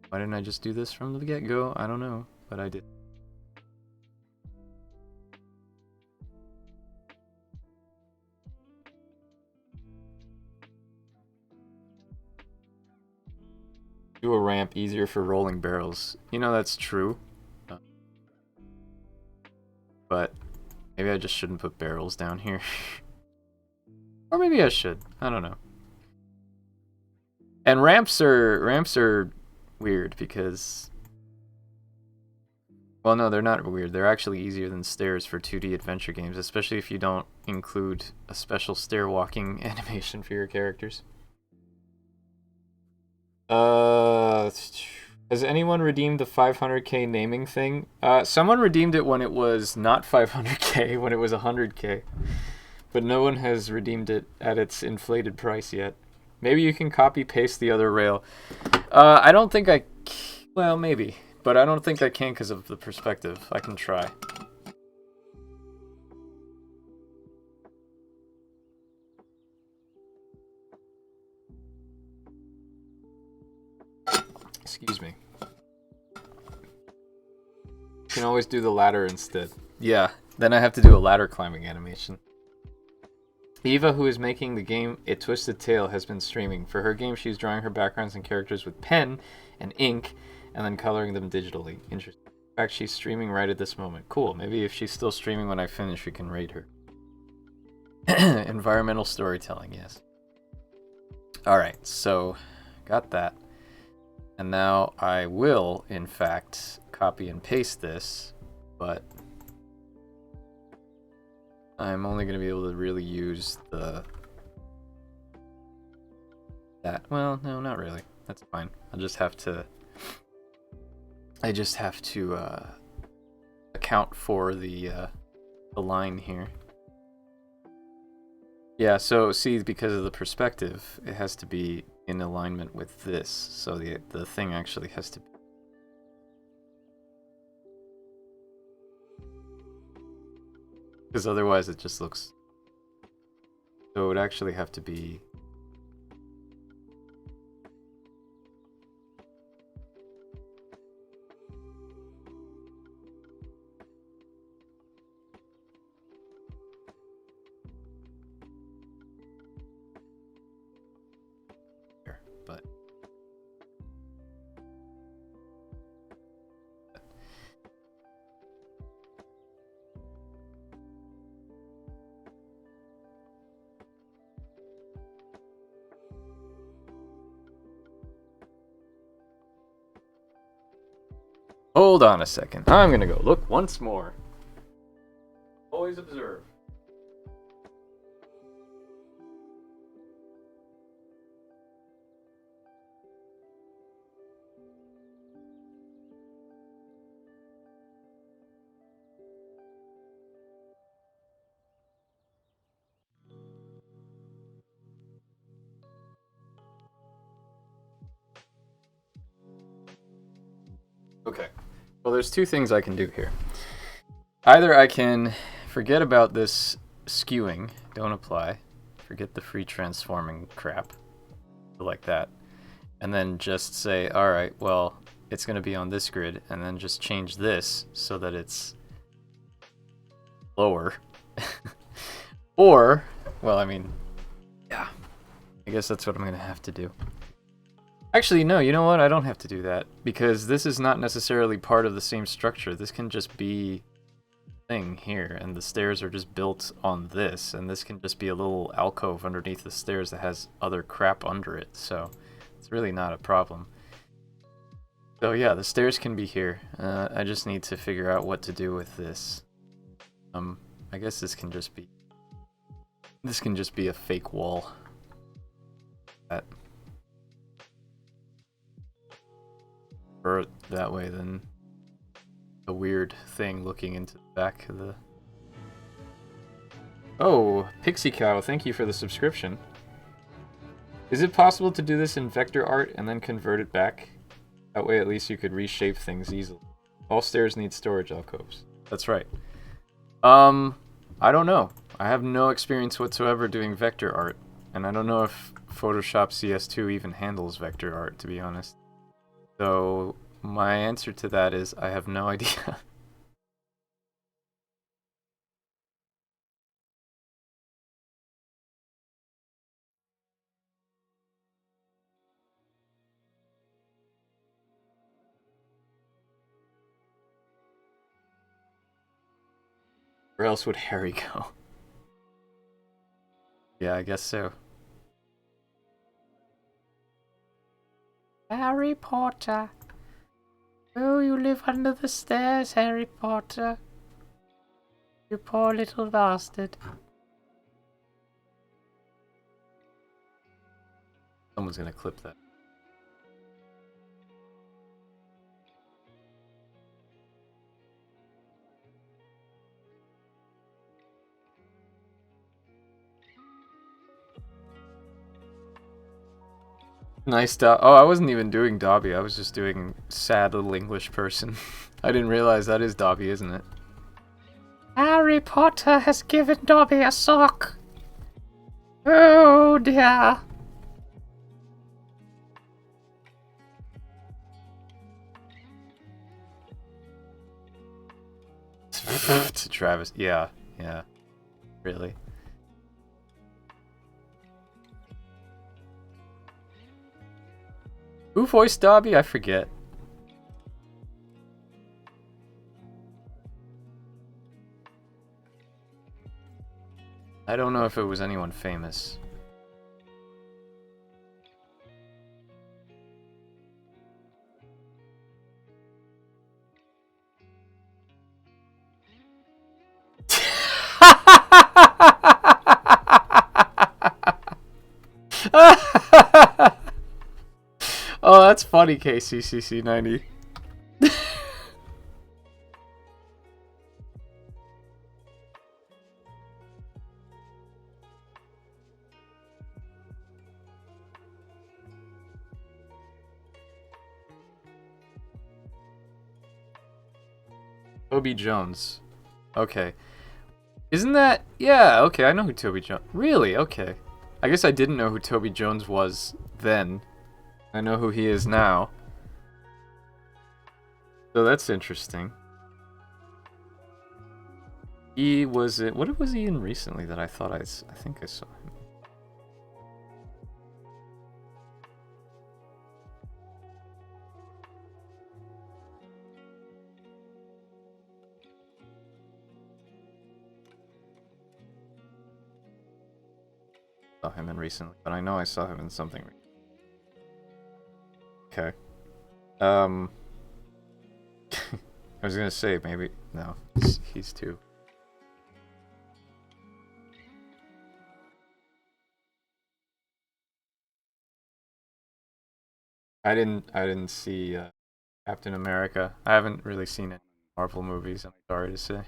Why didn't I just do this from the get-go? I don't know, but I did. Do a ramp easier for rolling barrels. You know, that's true. But maybe I just shouldn't put barrels down here. Or maybe I should. I don't know. And ramps are weird because, well, no, they're not weird. They're actually easier than stairs for 2D adventure games, especially if you don't include a special stair walking animation for your characters. Has anyone redeemed the 500k naming thing? Someone redeemed it when it was not 500k, when it was 100k. But no one has redeemed it at its inflated price yet. Maybe you can copy-paste the other rail. I don't think I... Well, maybe. But I don't think I can because of the perspective. I can try. Excuse me. You can always do the ladder instead. Yeah, then I have to do a ladder climbing animation. Eva, who is making the game A Twisted Tale, has been streaming. For her game, she's drawing her backgrounds and characters with pen and ink, and then coloring them digitally. Interesting. In fact, she's streaming right at this moment. Cool. Maybe if she's still streaming when I finish, we can raid her. Environmental storytelling, yes. Alright, so got that. And now I will, in fact, copy and paste this, but I'm only going to be able to really use that. Well, no, not really. That's fine. I just have to account for the line here. Yeah, so see, because of the perspective, it has to be in alignment with this. So the thing actually has to be. Because otherwise it just looks... So it would actually have to be... Here, but... Hold on a second. I'm gonna go look once more. Always observe. Okay. Well, there's two things I can do here. Either I can forget about this skewing, don't apply, forget the free transforming crap, like that, and then just say, alright, well, it's going to be on this grid, and then just change this so that it's lower. Or, well, I mean, yeah, I guess that's what I'm going to have to do. Actually, no, you know what? I don't have to do that, because this is not necessarily part of the same structure. This can just be a thing here, and the stairs are just built on this, and this can just be a little alcove underneath the stairs that has other crap under it, so it's really not a problem. So yeah, the stairs can be here. I just need to figure out what to do with this. I guess this can just be a fake wall. That way, then a weird thing looking into the back of the... Oh, Pixie Cow, thank you for the subscription. Is it possible to do this in vector art and then convert it back? That way at least you could reshape things easily. All stairs need storage alcoves. That's right. I don't know. I have no experience whatsoever doing vector art. And I don't know if Photoshop CS2 even handles vector art, to be honest. So my answer to that is I have no idea. Where else would Harry go? Yeah, I guess so. Harry Potter. Oh, you live under the stairs, Harry Potter. You poor little bastard. Someone's gonna clip that. Nice Oh, I wasn't even doing Dobby. I was just doing sad little English person. I didn't realize that is Dobby, isn't it? Harry Potter has given Dobby a sock. Oh dear. To Travis. Yeah, yeah. Really. Who voiced Dobby? I forget. I don't know if it was anyone famous. Oh, that's funny, KCCC90. Toby Jones. Okay. Isn't that... Yeah, okay, I know who Toby Jones... Really? Okay. I guess I didn't know who Toby Jones was then. I know who he is now. So that's interesting. He was in... What was he in recently that I thought I think I saw him? Saw him in recently, but I know I saw him in something. Okay. I was gonna say maybe no. He's too. I didn't see Captain America. I haven't really seen any Marvel movies. I'm sorry to say.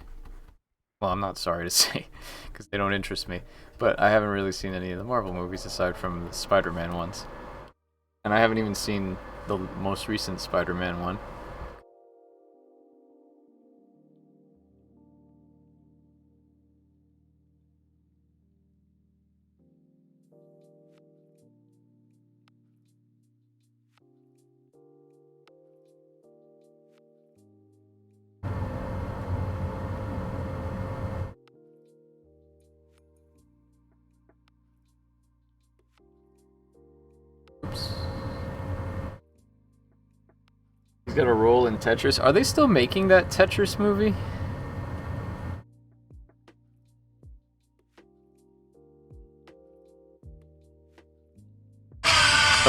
Well, I'm not sorry to say, because they don't interest me. But I haven't really seen any of the Marvel movies aside from the Spider-Man ones. And I haven't even seen the most recent Spider-Man one. Oops. He's got a role in Tetris. Are they still making that Tetris movie?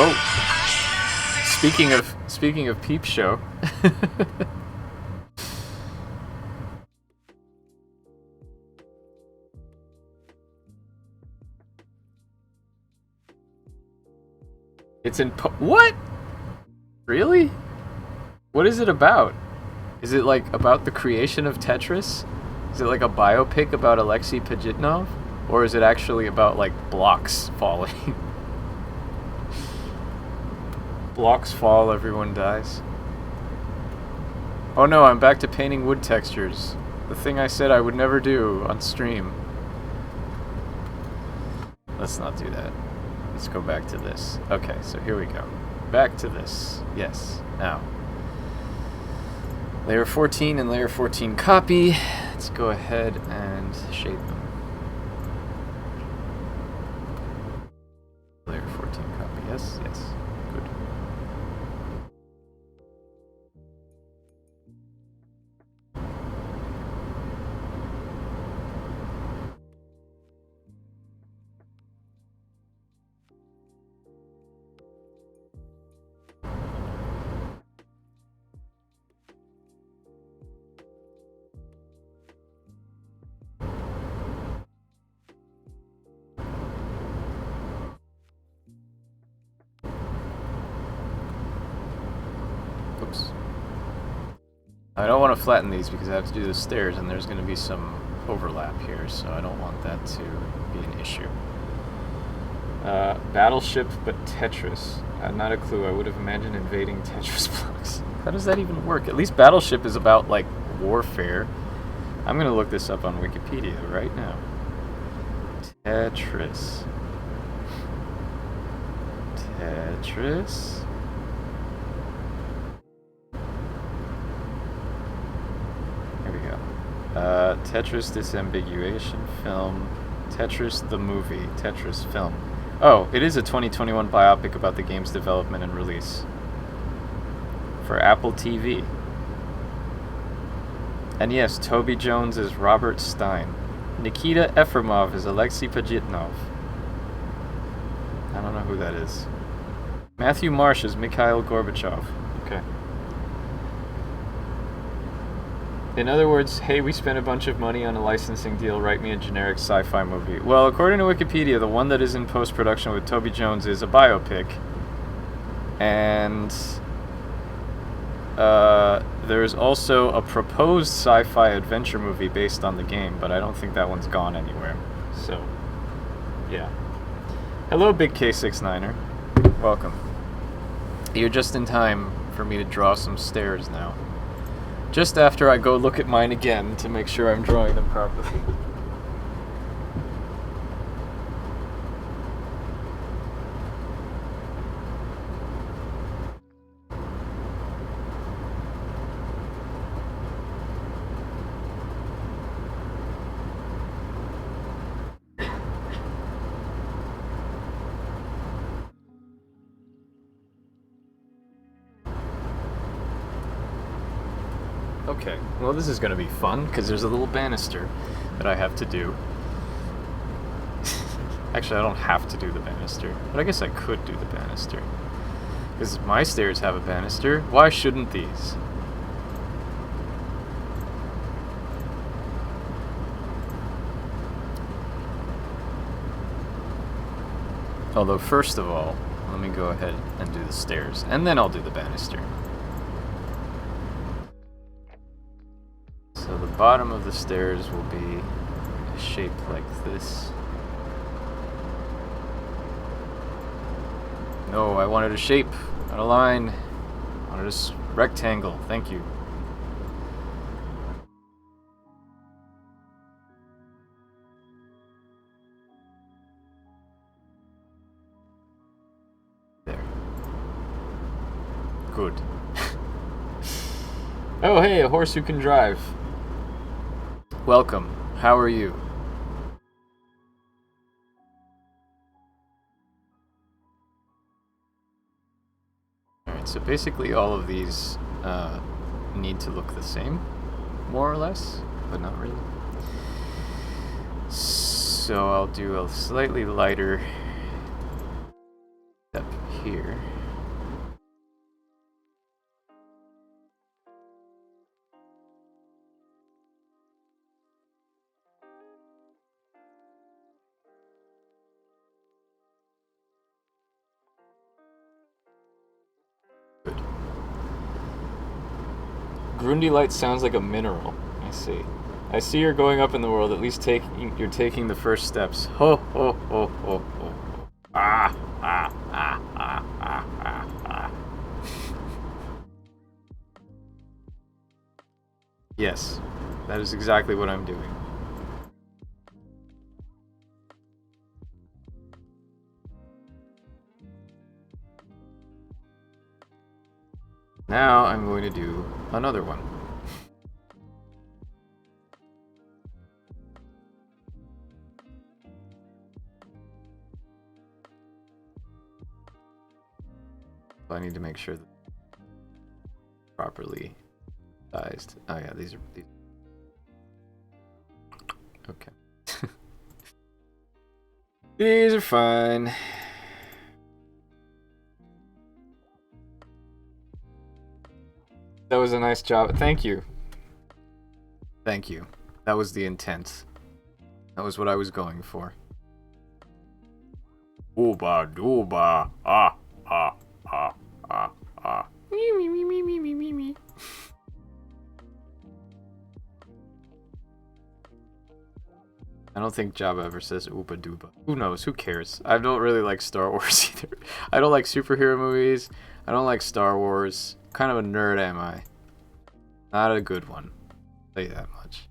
Oh, speaking of Peep Show. It's in what? Really? What is it about? Is it like about the creation of Tetris? Is it like a biopic about Alexei Pajitnov? Or is it actually about like blocks falling? Blocks fall, everyone dies. Oh no, I'm back to painting wood textures. The thing I said I would never do on stream. Let's not do that. Let's go back to this. Okay, so here we go. Back to this. Yes, now. Layer 14 and layer 14 copy. Let's go ahead and shape them. Layer 14 copy. Yes, yes. Good. Oops. I don't want to flatten these because I have to do the stairs and there's going to be some overlap here, so I don't want that to be an issue. Battleship, but Tetris. I had not a clue. I would have imagined invading Tetris blocks. How does that even work? At least Battleship is about, like, warfare. I'm going to look this up on Wikipedia right now. Tetris. Tetris? Here we go. Tetris Disambiguation Film. Tetris the Movie. Tetris Film. Oh, it is a 2021 biopic about the game's development and release. For Apple TV. And yes, Toby Jones is Robert Stein. Nikita Efremov is Alexei Pajitnov. I don't know who that is. Matthew Marsh is Mikhail Gorbachev. Okay. In other words, hey, we spent a bunch of money on a licensing deal, write me a generic sci-fi movie. Well, according to Wikipedia, the one that is in post-production with Toby Jones is a biopic. And there's also a proposed sci-fi adventure movie based on the game, but I don't think that one's gone anywhere. So, yeah. Hello, Big K69er. Welcome. You're just in time for me to draw some stairs now. Just after I go look at mine again to make sure I'm drawing them properly. Okay, well this is going to be fun, because there's a little banister that I have to do. Actually, I don't have to do the banister, but I guess I could do the banister. Because my stairs have a banister, why shouldn't these? Although, first of all, let me go ahead and do the stairs, and then I'll do the banister. So the bottom of the stairs will be shaped like this. No, I wanted a shape, not a line. I wanted a rectangle. Thank you. There. Good. Oh, hey, a horse who can drive. Welcome. How are you? Alright, so basically all of these need to look the same, more or less, but not really. So I'll do a slightly lighter step here. Grundy light sounds like a mineral. I see. I see you're going up in the world. At least you're taking the first steps. Ho ho ho ho ho. Ah ah ah ah ah ah ah. Yes, that is exactly what I'm doing. Now I'm going to do another one. So I need to make sure that properly sized. Oh yeah, these are these. Okay. These are fine. That was a nice job. Thank you. Thank you. That was the intent. That was what I was going for. Ooba dooba. Ah ah ah ah ah. Me me me me me me me me. I don't think Jabba ever says ooba dooba. Who knows? Who cares? I don't really like Star Wars either. I don't like superhero movies. I don't like Star Wars. What kind of a nerd am I? Not a good one. I'll tell you that much.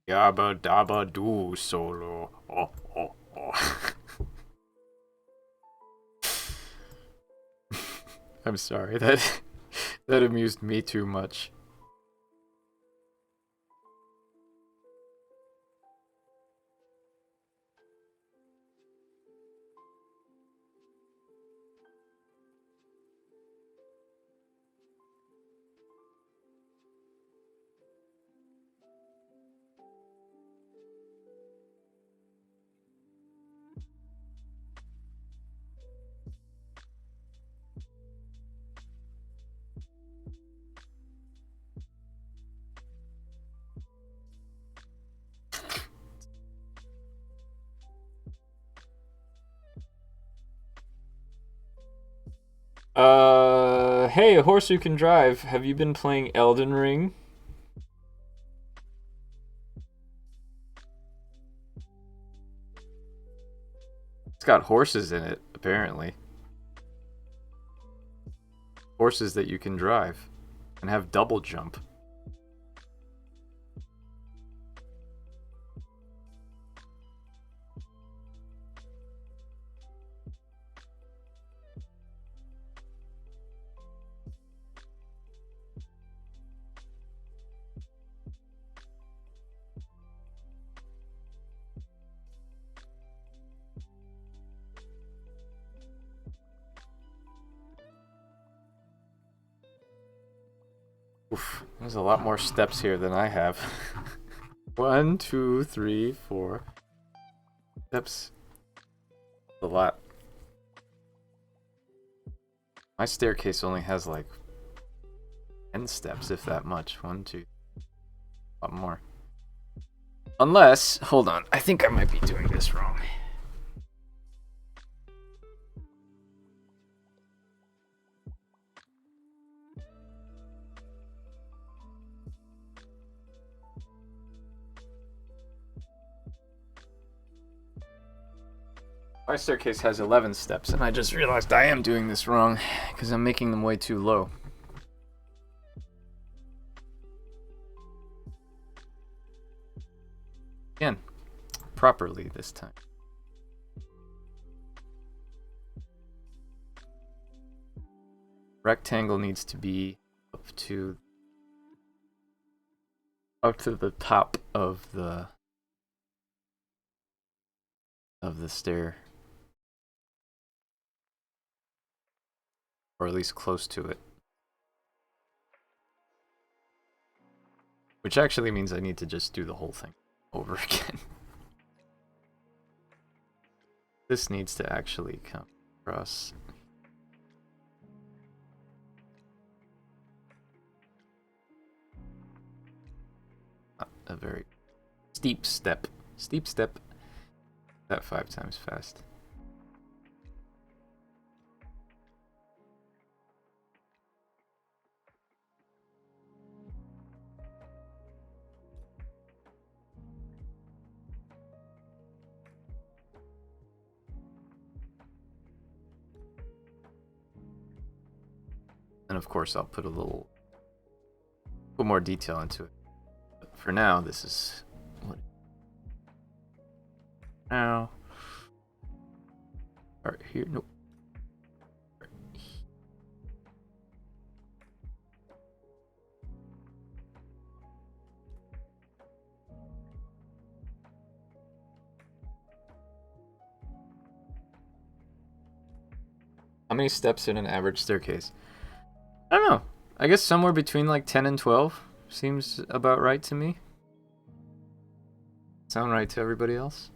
Yabba dabba doo solo. Oh oh oh. I'm sorry, that amused me too much. Hey, a horse who can drive. Have you been playing Elden Ring? It's got horses in it, apparently. Horses that you can drive and have double jump. Oof, there's a lot more steps here than I have. 1, 2, 3, 4 steps. A lot. My staircase only has like 10 steps, if that much. 1, 2, a lot more. Unless, hold on, I think I might be doing this wrong. My staircase has 11 steps, and I just realized I am doing this wrong because I'm making them way too low. Again, properly this time. Rectangle needs to be up to the top of the stair, or at least close to it. Which actually means I need to just do the whole thing over again. This needs to actually come across. A very steep step. Steep step. That 5 times fast. And of course I'll put more detail into it. But for now, this is what now. Right here, nope. How many steps in an average staircase? I don't know. I guess somewhere between like 10 and 12 seems about right to me. Sound right to everybody else?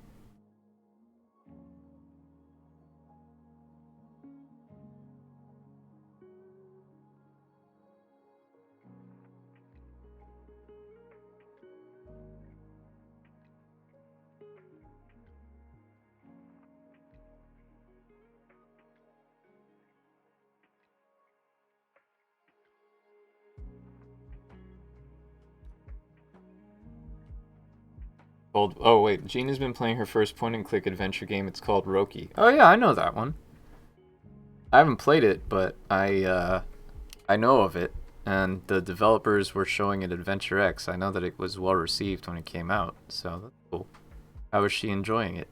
Oh wait, Gina's been playing her first point-and-click adventure game. It's called Roki. Oh yeah, I know that one. I haven't played it, but I know of it, and the developers were showing it Adventure X. I know that it was well received when it came out, so that's cool. How is she enjoying it?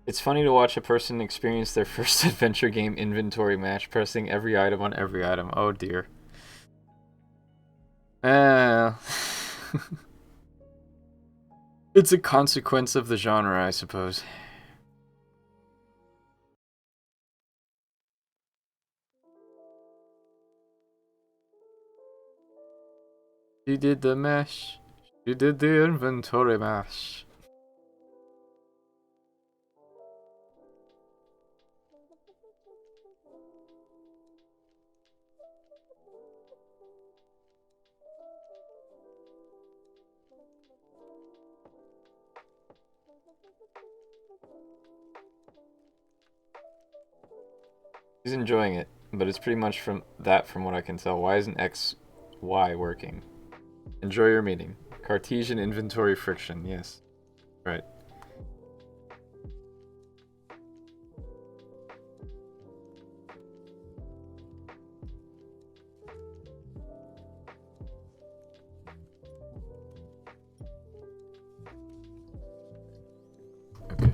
It's funny to watch a person experience their first adventure game inventory match, pressing every item on every item. Oh dear. It's a consequence of the genre, I suppose. She did the mash. She did the inventory mash. He's enjoying it, but it's pretty much from what I can tell. Why isn't XY working? Enjoy your meeting. Cartesian inventory friction, yes. Right. Okay.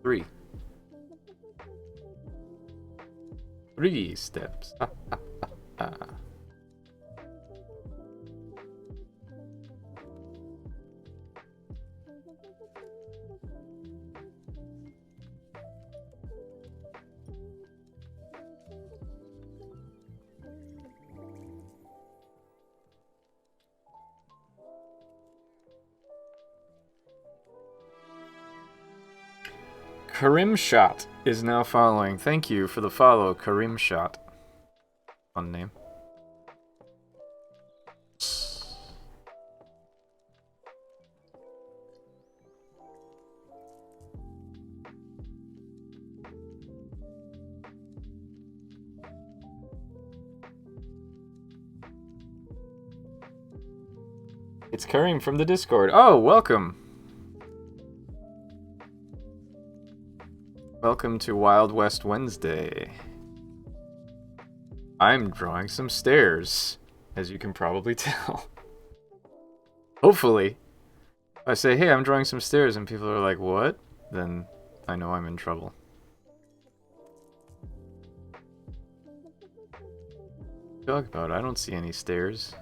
3. 3 steps. Karim Shot is now following. Thank you for the follow, Karim Shot. Fun name. It's Karim from the Discord. Oh, welcome. Welcome to Wild West Wednesday. I'm drawing some stairs, as you can probably tell. Hopefully. If I say, hey, I'm drawing some stairs, and people are like, what? Then I know I'm in trouble. Talk about it. I don't see any stairs.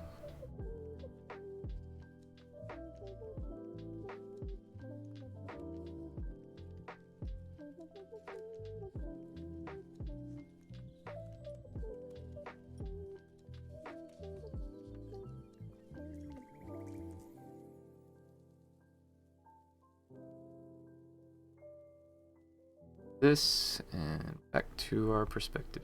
this and back to our perspective.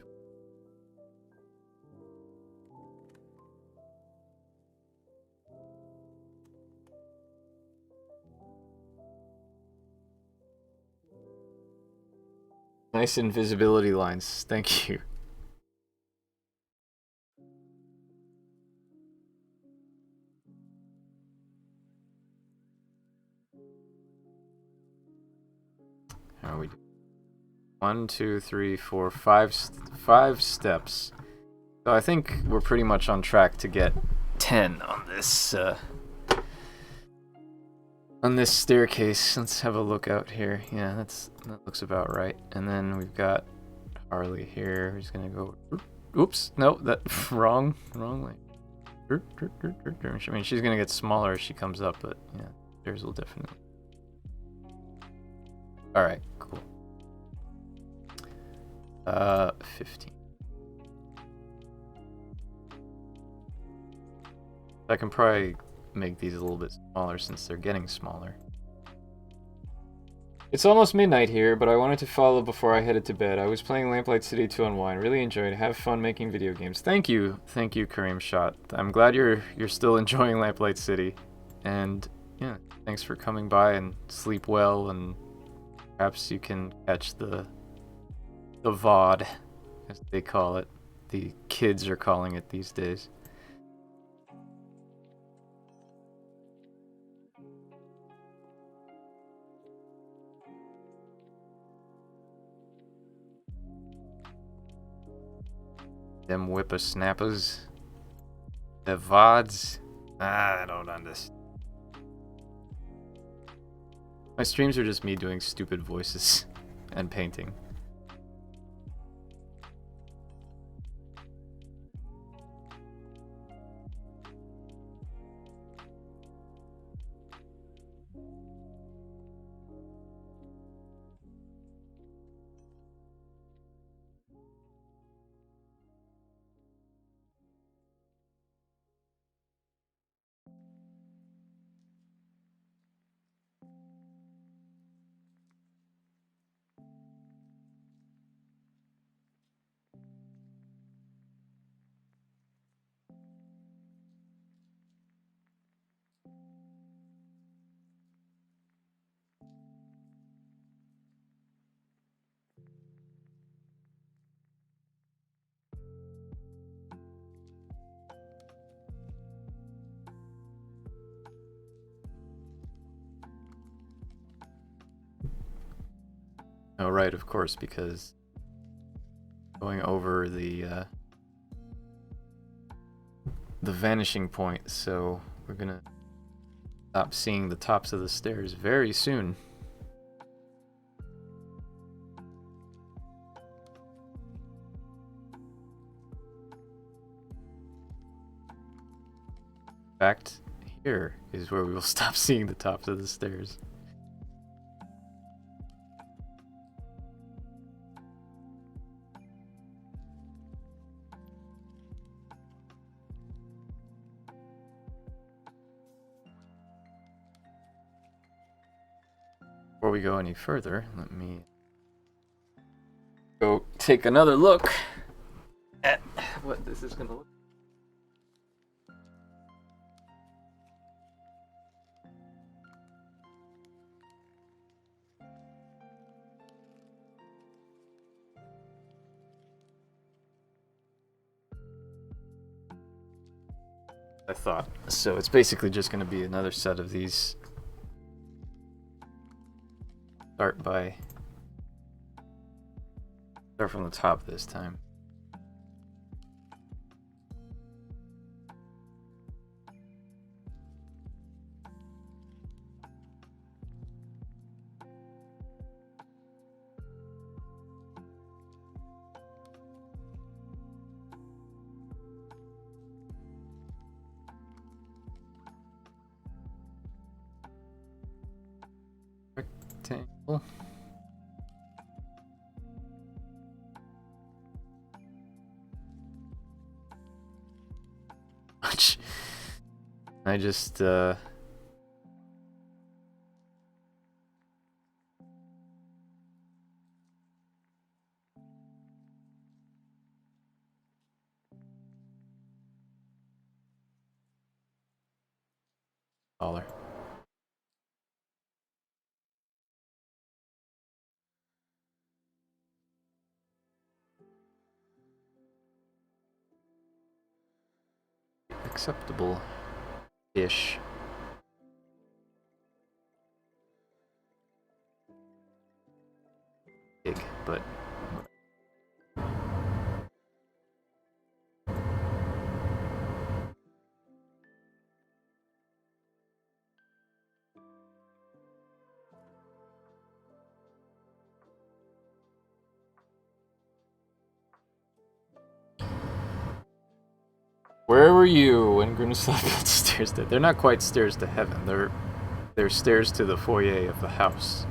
Nice invisibility lines. Thank you. How are we doing? 1, 2, 3, 4, 5 steps. So I think we're pretty much on track to get 10 on this staircase. Let's have a look out here. Yeah, that looks about right. And then we've got Harley here. Who's gonna go? Oops, no, that wrong way. I mean, she's gonna get smaller as she comes up, but yeah, stairs will definitely. All right, cool. 15. I can probably make these a little bit smaller since they're getting smaller. It's almost midnight here, but I wanted to follow before I headed to bed. I was playing Lamplight City to unwind. Really enjoyed it. Have fun making video games. Thank you, Kareem Shot. I'm glad you're still enjoying Lamplight City, and yeah, thanks for coming by and sleep well, and perhaps you can catch the VOD, as they call it. The kids are calling it these days. Them whippersnappers. The VODs. I don't understand. My streams are just me doing stupid voices and painting. Oh, right, of course, because going over the vanishing point, so we're gonna stop seeing the tops of the stairs very soon. In fact, here is where we will stop seeing the tops of the stairs. Before we go any further, let me go take another look at what this is going to look like. I thought. So it's basically just going to be another set of these. Start from the top this time. Rectangle. I just taller. Acceptable-ish. Big, but where were you when Grimslav built stairs to? They're not quite stairs to heaven. They're stairs to the foyer of the house.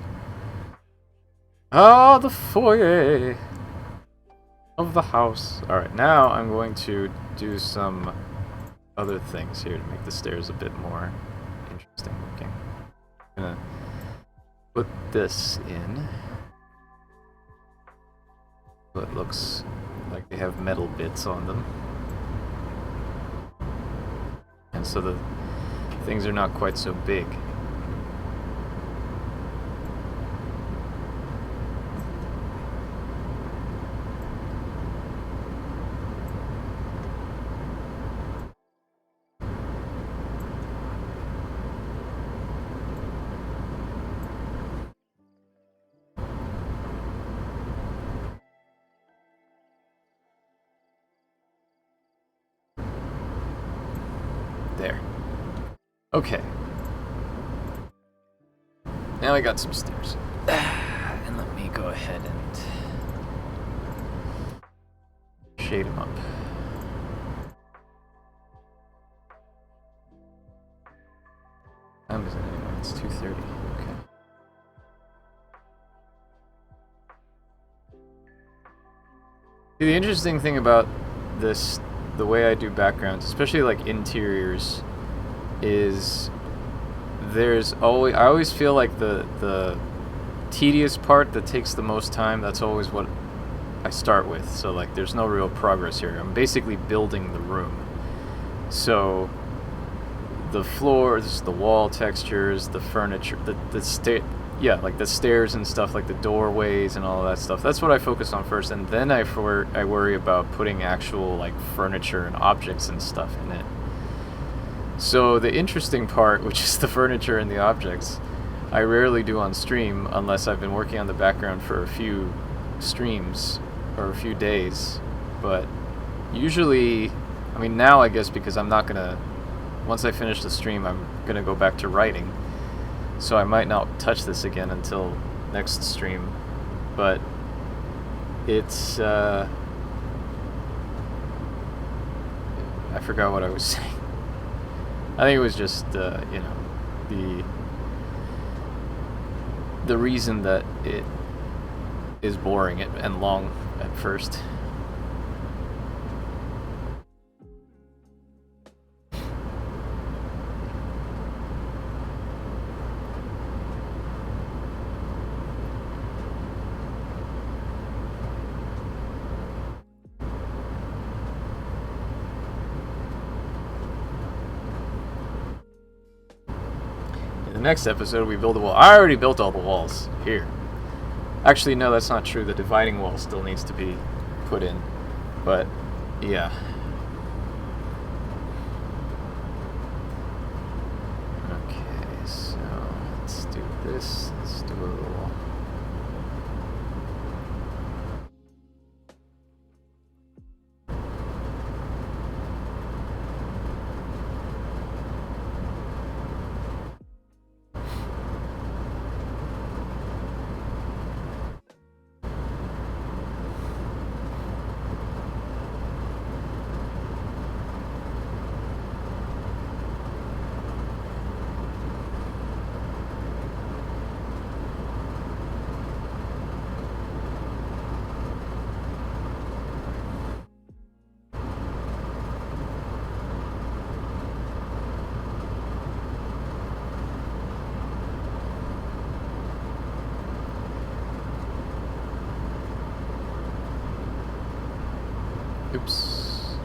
Ah, the foyer of the house. Alright, now I'm going to do some other things here to make the stairs a bit more interesting looking. I'm gonna put this in. So it looks like they have metal bits on them. And so the things are not quite so big. There. Okay. Now I got some stairs. And let me go ahead and shade them up. Time is it anyway? It's 2:30. Okay. See, the interesting thing about this, the way I do backgrounds, especially like interiors, is I always feel like the tedious part that takes the most time, that's always what I start with. So like there's no real progress here. I'm basically building the room. So the floors, the wall textures, the furniture, like the stairs and stuff, like the doorways and all of that stuff. That's what I focus on first, and then I worry about putting actual like furniture and objects and stuff in it. So the interesting part, which is the furniture and the objects, I rarely do on stream unless I've been working on the background for a few streams or a few days. But usually, I mean now I guess because I'm not gonna, once I finish the stream I'm gonna go back to writing. So I might not touch this again until next stream. But it's, I forgot what I was saying. I think it was just, you know, the reason that it is boring and long at first. Next episode we build a wall. I already built all the walls here. Actually, no, that's not true. The dividing wall still needs to be put in. But, yeah. Okay, so let's do this. Let's do a little... Oops.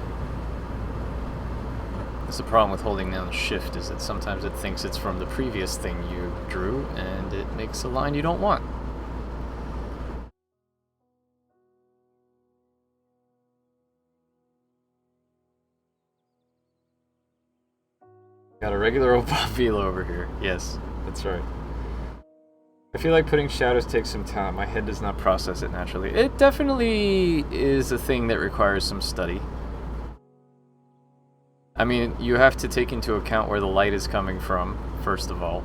the problem with holding down shift, is that sometimes it thinks it's from the previous thing you drew, and it makes a line you don't want. Got a regular old Bob Vila over here. Yes, that's right. I feel like putting shadows takes some time. My head does not process it naturally. It definitely is a thing that requires some study. I mean, you have to take into account where the light is coming from, first of all.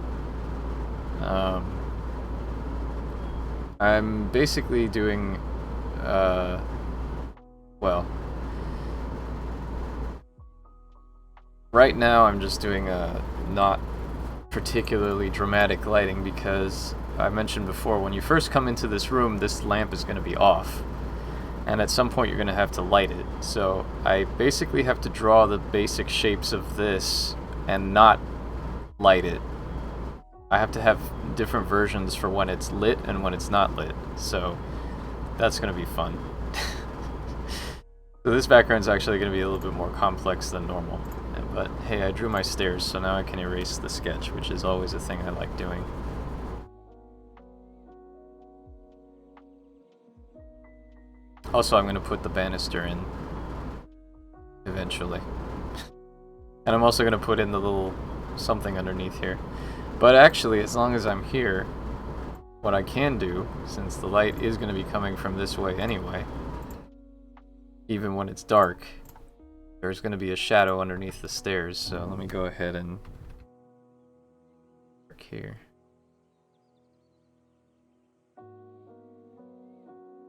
I'm basically doing, well, right now I'm just doing not particularly dramatic lighting because I mentioned before, when you first come into this room, this lamp is going to be off. And at some point you're going to have to light it. So I basically have to draw the basic shapes of this and not light it. I have to have different versions for when it's lit and when it's not lit. So that's going to be fun. So this background's actually going to be a little bit more complex than normal. But hey, I drew my stairs, so now I can erase the sketch, which is always a thing I like doing. Also, I'm going to put the banister in eventually. And I'm also going to put in the little something underneath here. But actually, as long as I'm here, what I can do, since the light is going to be coming from this way anyway, even when it's dark, there's going to be a shadow underneath the stairs. So let me go ahead and work here.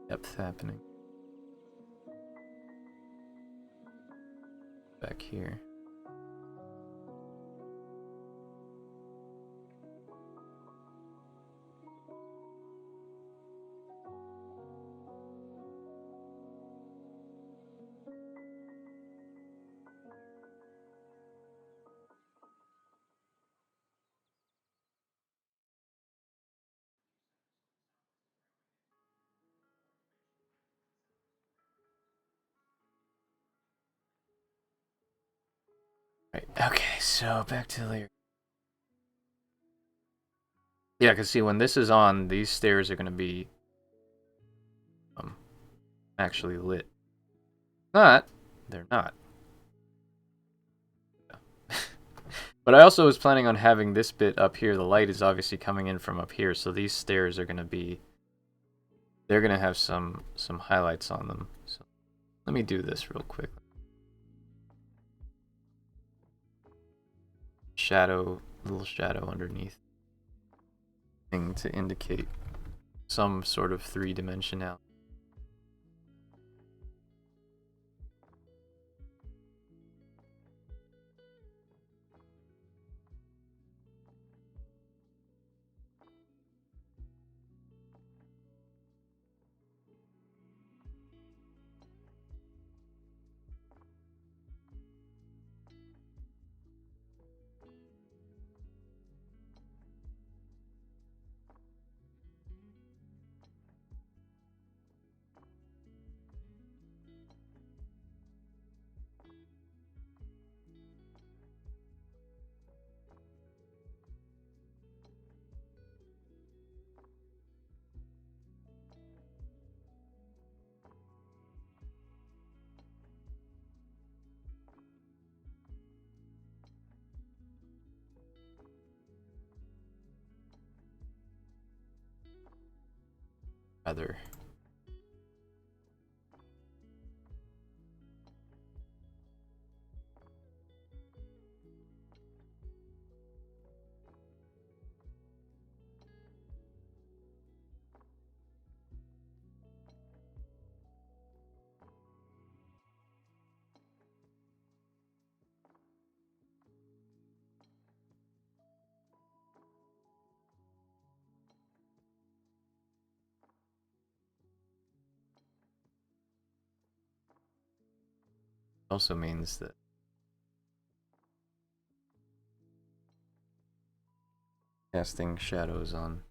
Depth happening. Back here. Right, okay, so back to the layer. Yeah, because see, when this is on, these stairs are going to be actually lit. Not, they're not. But I also was planning on having this bit up here. The light is obviously coming in from up here, so these stairs are going to be... They're going to have some highlights on them. So let me do this real quick. Shadow, little shadow underneath. Thing to indicate some sort of three-dimensionality. Rather. Also means that casting shadows on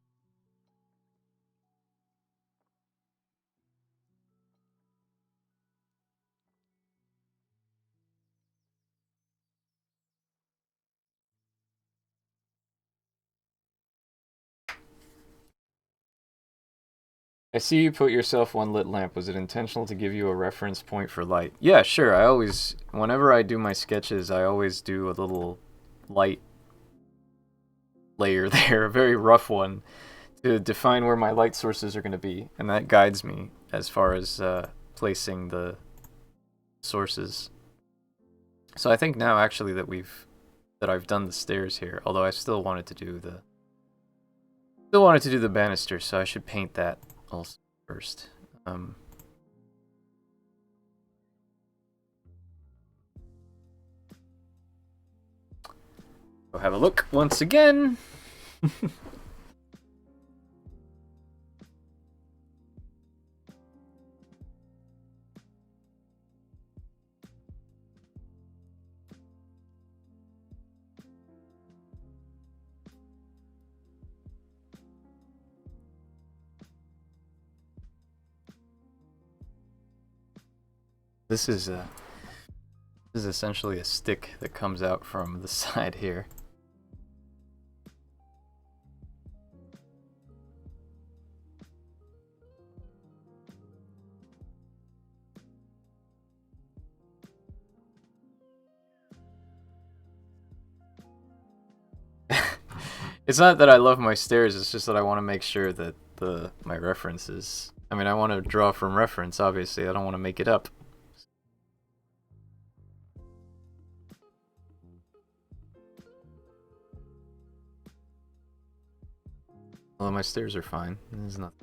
I see you put yourself one lit lamp. Was it intentional to give you a reference point for light? Yeah, sure. I always, whenever I do my sketches, I always do a little light layer there, a very rough one, to define where my light sources are going to be, and that guides me as far as placing the sources. So I think now actually that I've done the stairs here, although I still wanted to do the banister, so I should paint that also first. Go have a look once again. This is essentially a stick that comes out from the side here. It's not that I love my stairs, it's just that I want to make sure that my references... I mean, I want to draw from reference, obviously. I don't want to make it up. Although my stairs are fine. There's nothing.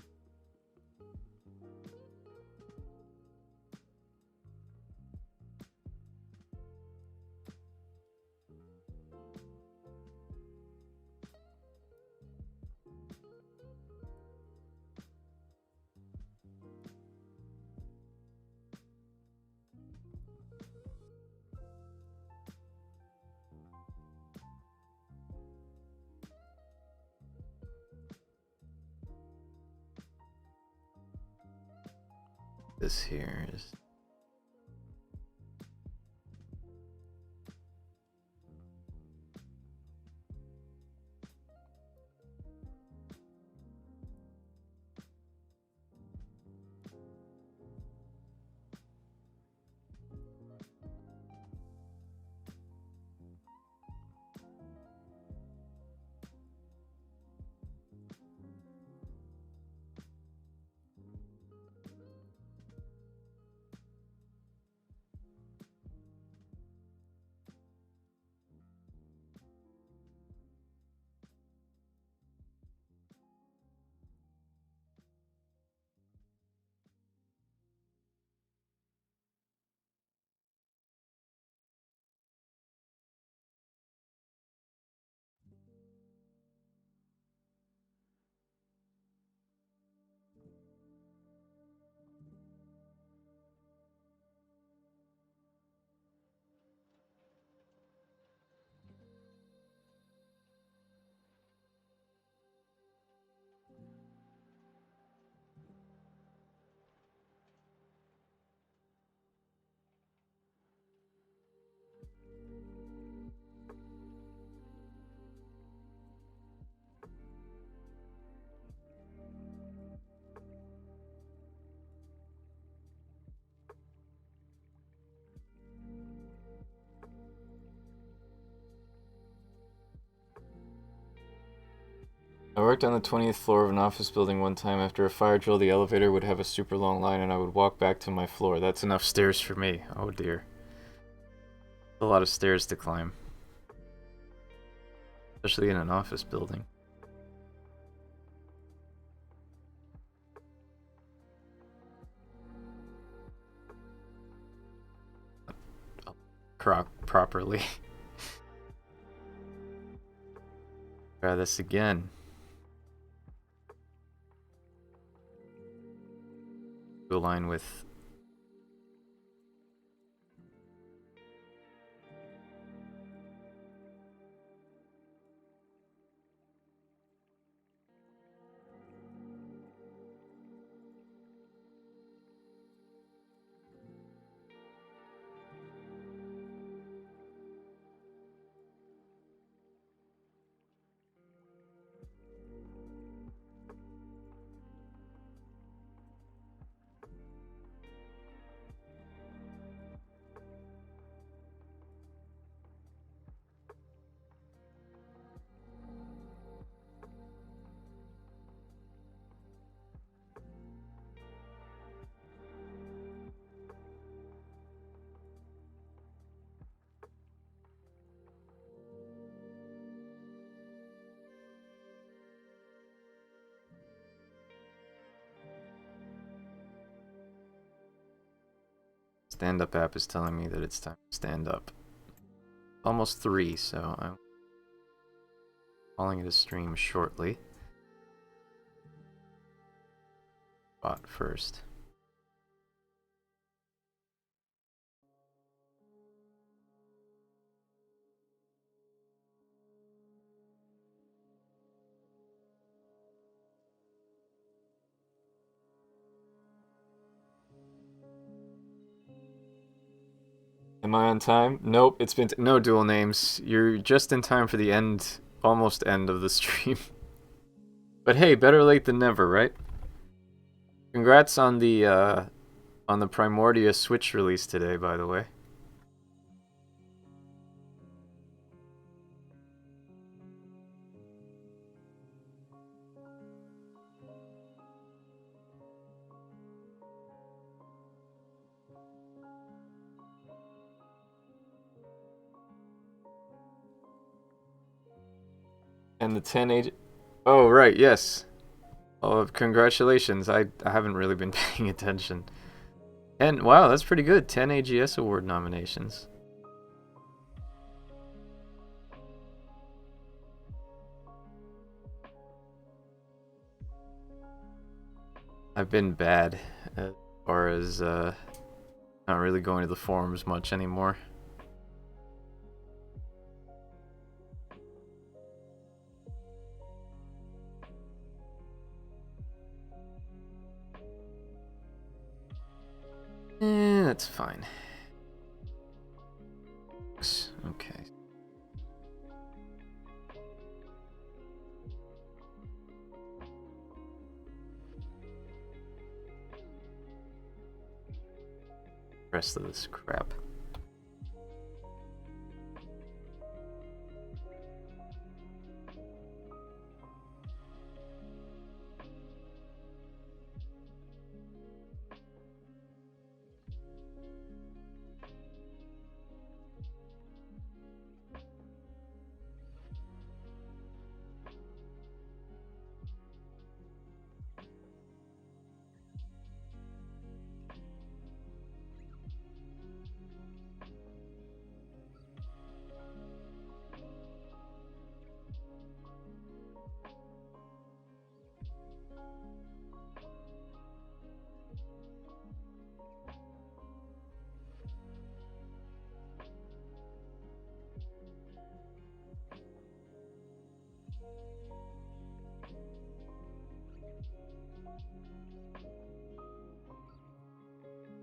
This here is... I worked on the 20th floor of an office building one time. After a fire drill, the elevator would have a super long line and I would walk back to my floor. That's enough stairs for me. Oh dear. A lot of stairs to climb. Especially in an office building. Properly. Try this again. Align with Stand Up app is telling me that it's time to stand up. Almost 3, so I'm calling it a stream shortly. Bot first. Am I on time? Nope, it's been no dual names. You're just in time for the end, almost end of the stream. But hey, better late than never, right? Congrats on the Primordia Switch release today, by the way. And the 10 Oh, right, yes. Oh, congratulations. I haven't really been paying attention. And wow, that's pretty good. 10 AGS Award nominations. I've been bad as far as not really going to the forums much anymore. That's fine. Okay. Rest of this crap.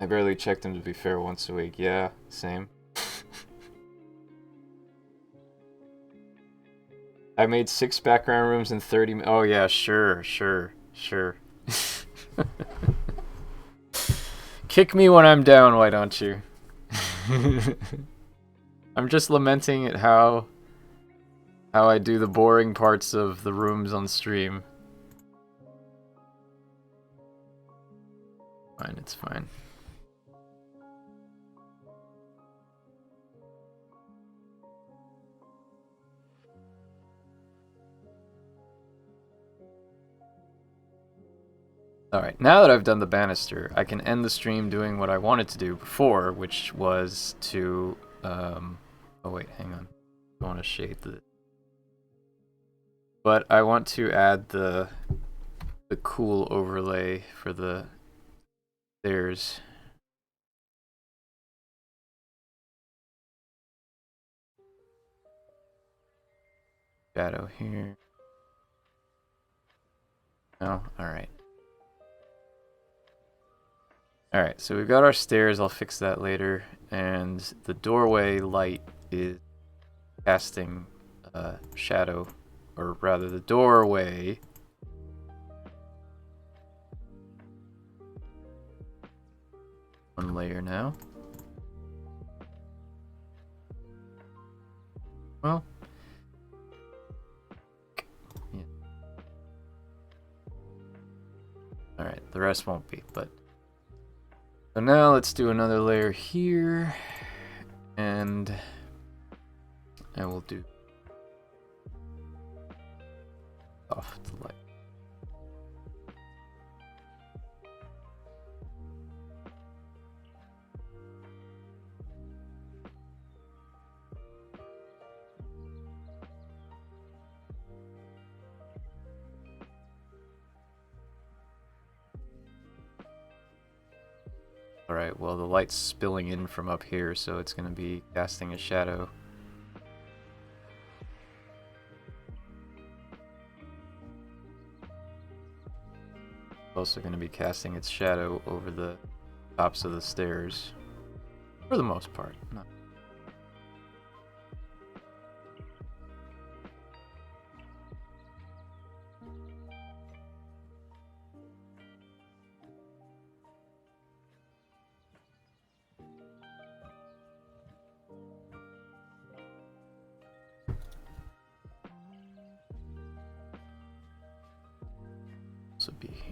I barely checked them, to be fair, once a week. Yeah, same. I made 6 background rooms in 30 minutes. Oh yeah, sure. Kick me when I'm down, why don't you? I'm just lamenting at how I do the boring parts of the rooms on stream. Fine, it's fine. Alright, now that I've done the banister, I can end the stream doing what I wanted to do before, which was to, oh wait, hang on. I want to shade the... But I want to add the cool overlay for the stairs. Shadow here. No? Alright. Alright, so we've got our stairs, I'll fix that later, and the doorway light is casting shadow, or rather the doorway. One layer now. Well, yeah. Alright, the rest won't be, but... So now let's do another layer here, and I will do off the light. Alright, well the light's spilling in from up here, so it's going to be casting a shadow. Also going to be casting its shadow over the tops of the stairs. For the most part. Not this will be here.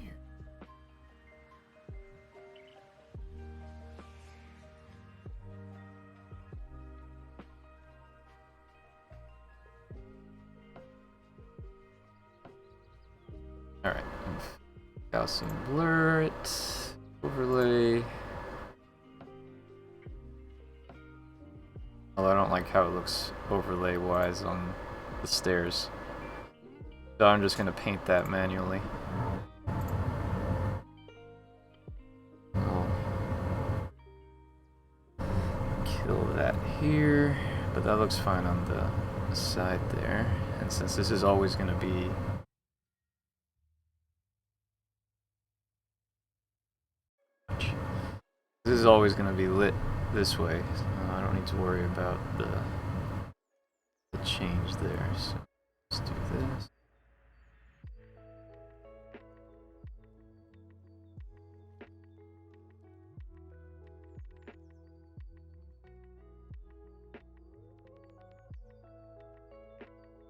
Alright, Gaussian blur it, overlay. Although I don't like how it looks overlay wise on the stairs. So I'm just going to paint that manually. I'll kill that here, but that looks fine on the side there. And since this is always going to be lit this way, so I don't need to worry about the change there. So let's do this.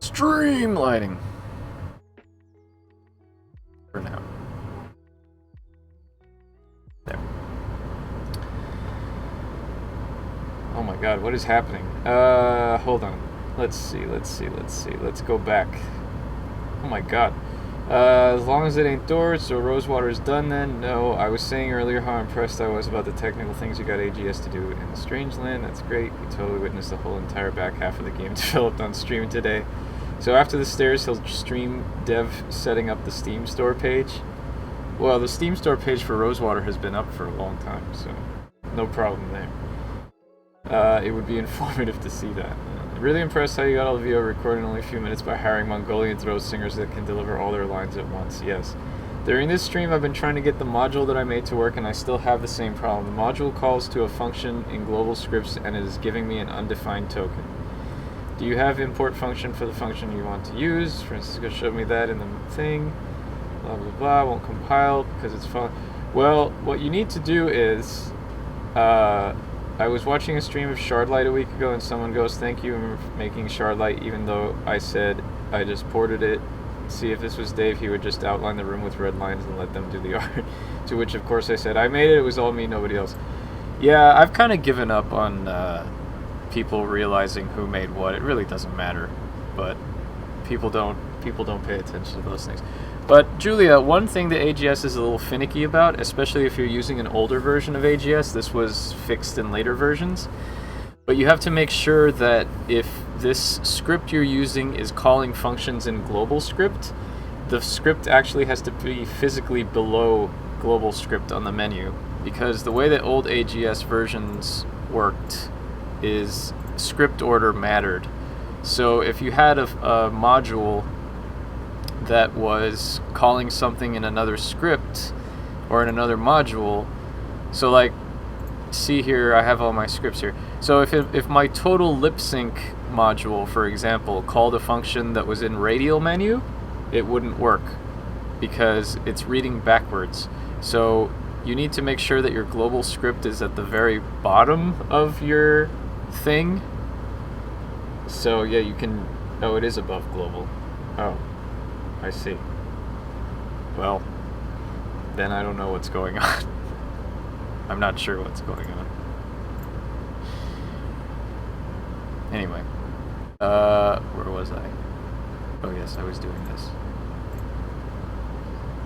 Stream lighting for now. There. Oh my god, what is happening? Hold on. Let's see. Let's go back. Oh my god. As long as it ain't doors, so Rosewater is done then? No, I was saying earlier how impressed I was about the technical things you got AGS to do in Strangeland. That's great. You totally witnessed the whole entire back half of the game developed on stream today. So after the stairs, he'll stream Dev setting up the Steam store page. Well, the Steam store page for Rosewater has been up for a long time, so no problem there. It would be informative to see that. Really impressed how you got all the video recorded in only a few minutes by hiring Mongolian throat singers that can deliver all their lines at once. Yes. During this stream, I've been trying to get the module that I made to work, and I still have the same problem. The module calls to a function in global scripts, and it is giving me an undefined token. Do you have import function for the function you want to use? Francisco showed me that in the thing. Blah, blah, blah. Won't compile because it's fun. Well, what you need to do is... I was watching a stream of Shardlight a week ago, and someone goes, "Thank you for making Shardlight," even though I said I just ported it. See, if this was Dave, he would just outline the room with red lines and let them do the art. To which, of course, I said, "I made it. It was all me, nobody else." Yeah, I've kind of given up on people realizing who made what. It really doesn't matter, but people don't pay attention to those things. But Julia, one thing that AGS is a little finicky about, especially if you're using an older version of AGS, this was fixed in later versions, but you have to make sure that if this script you're using is calling functions in global script, the script actually has to be physically below global script on the menu, because the way that old AGS versions worked is script order mattered. So if you had a module that was calling something in another script or in another module, so like, see here, I have all my scripts here. So if my total lip sync module, for example, called a function that was in radial menu, it wouldn't work because it's reading backwards. So you need to make sure that your global script is at the very bottom of your thing. So yeah, you can, oh, it is above global. Oh, I see. Well, then I don't know what's going on. I'm not sure what's going on. Anyway, where was I? Oh yes, I was doing this.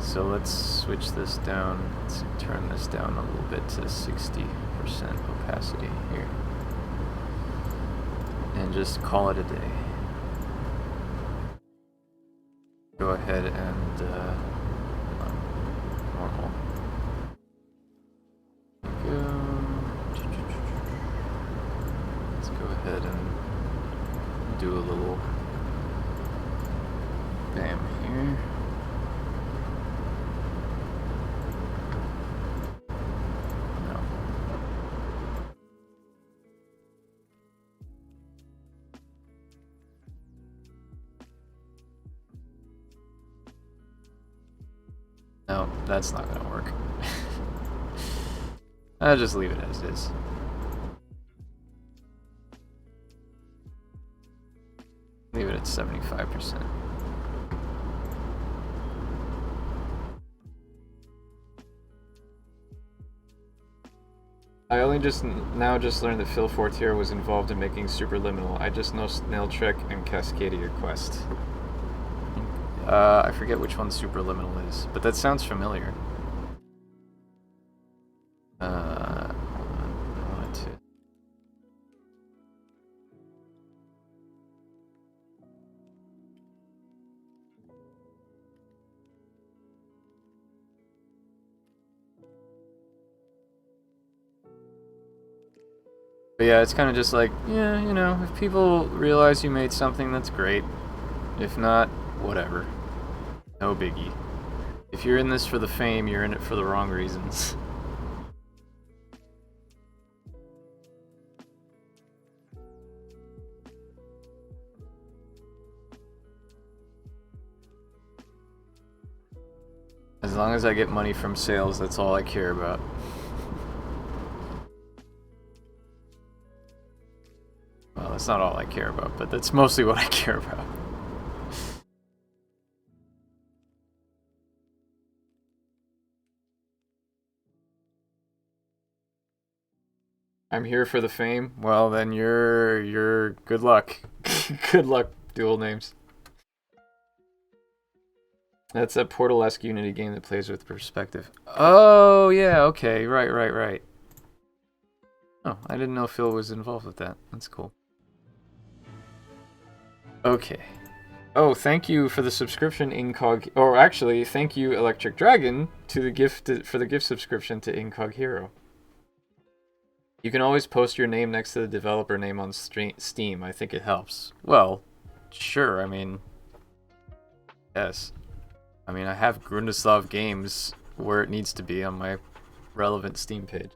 So let's switch this down. Let's turn this down a little bit to 60% opacity here. And just call it a day. Go ahead and normal. There we go. ahead and do a little bam here. No. No, that's not gonna work. I'll just leave it as is. Leave it at 75%. I only just learned that Phil Fortier was involved in making Superliminal. I just know Snail Trek and Cascadia Quest. I forget which one Superliminal is, but that sounds familiar. I wanted to. But yeah, it's kind of just like, yeah, you know, if people realize you made something, that's great. If not, whatever. No biggie. If you're in this for the fame, you're in it for the wrong reasons. As long as I get money from sales, that's all I care about. Well, that's not all I care about, but that's mostly what I care about. I'm here for the fame. Well, then you're good luck. Good luck, dual names. That's a Portal-esque Unity game that plays with perspective. Oh, yeah, okay, right. Oh, I didn't know Phil was involved with that. That's cool. Okay. Oh, thank you for the subscription, Incog. Or actually, thank you, Electric Dragon, to the for the gift subscription to Incog Hero. You can always post your name next to the developer name on Steam. I think it helps. Well, sure. I mean, yes. I mean, I have Grundislav Games where it needs to be on my relevant Steam page.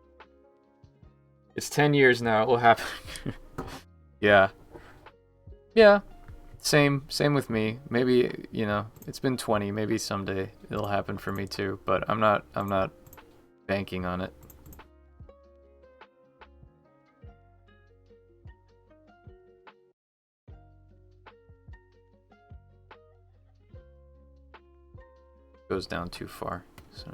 It's 10 years now. It will happen. Yeah. Yeah. Same with me. Maybe, you know, it's been 20. Maybe someday it'll happen for me too. But I'm not banking on it. Goes down too far, so.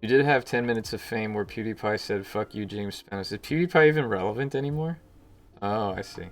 You did have 10 minutes of fame where PewDiePie said, "Fuck you, James Spanos." Is PewDiePie even relevant anymore? Oh, I see.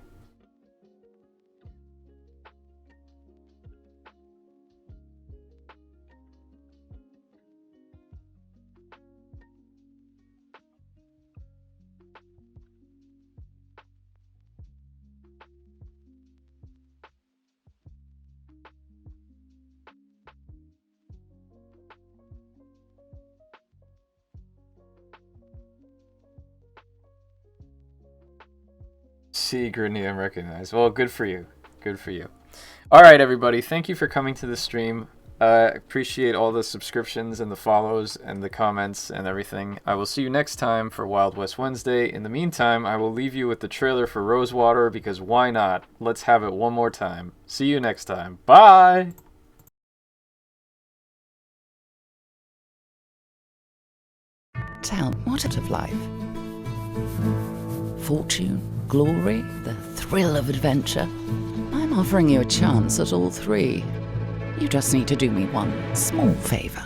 See, Gridney, recognized. Well, good for you. Good for you. All right, everybody. Thank you for coming to the stream. Appreciate all the subscriptions and the follows and the comments and everything. I will see you next time for Wild West Wednesday. In the meantime, I will leave you with the trailer for Rosewater because why not? Let's have it one more time. See you next time. Bye! Tell what of life? Fortune, glory, the thrill of adventure. I'm offering you a chance at all three. You just need to do me one small favor.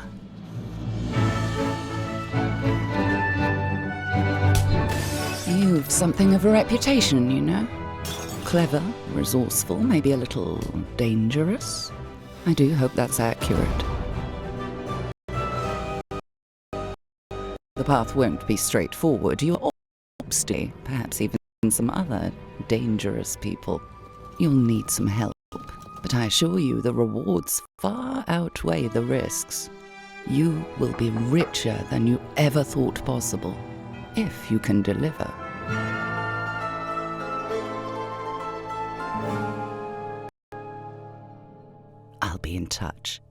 You've something of a reputation, you know. Clever, resourceful, maybe a little dangerous. I do hope that's accurate. The path won't be straightforward. You're obviously, perhaps even some other dangerous people. You'll need some help, but I assure you the rewards far outweigh the risks. You will be richer than you ever thought possible, if you can deliver. I'll be in touch.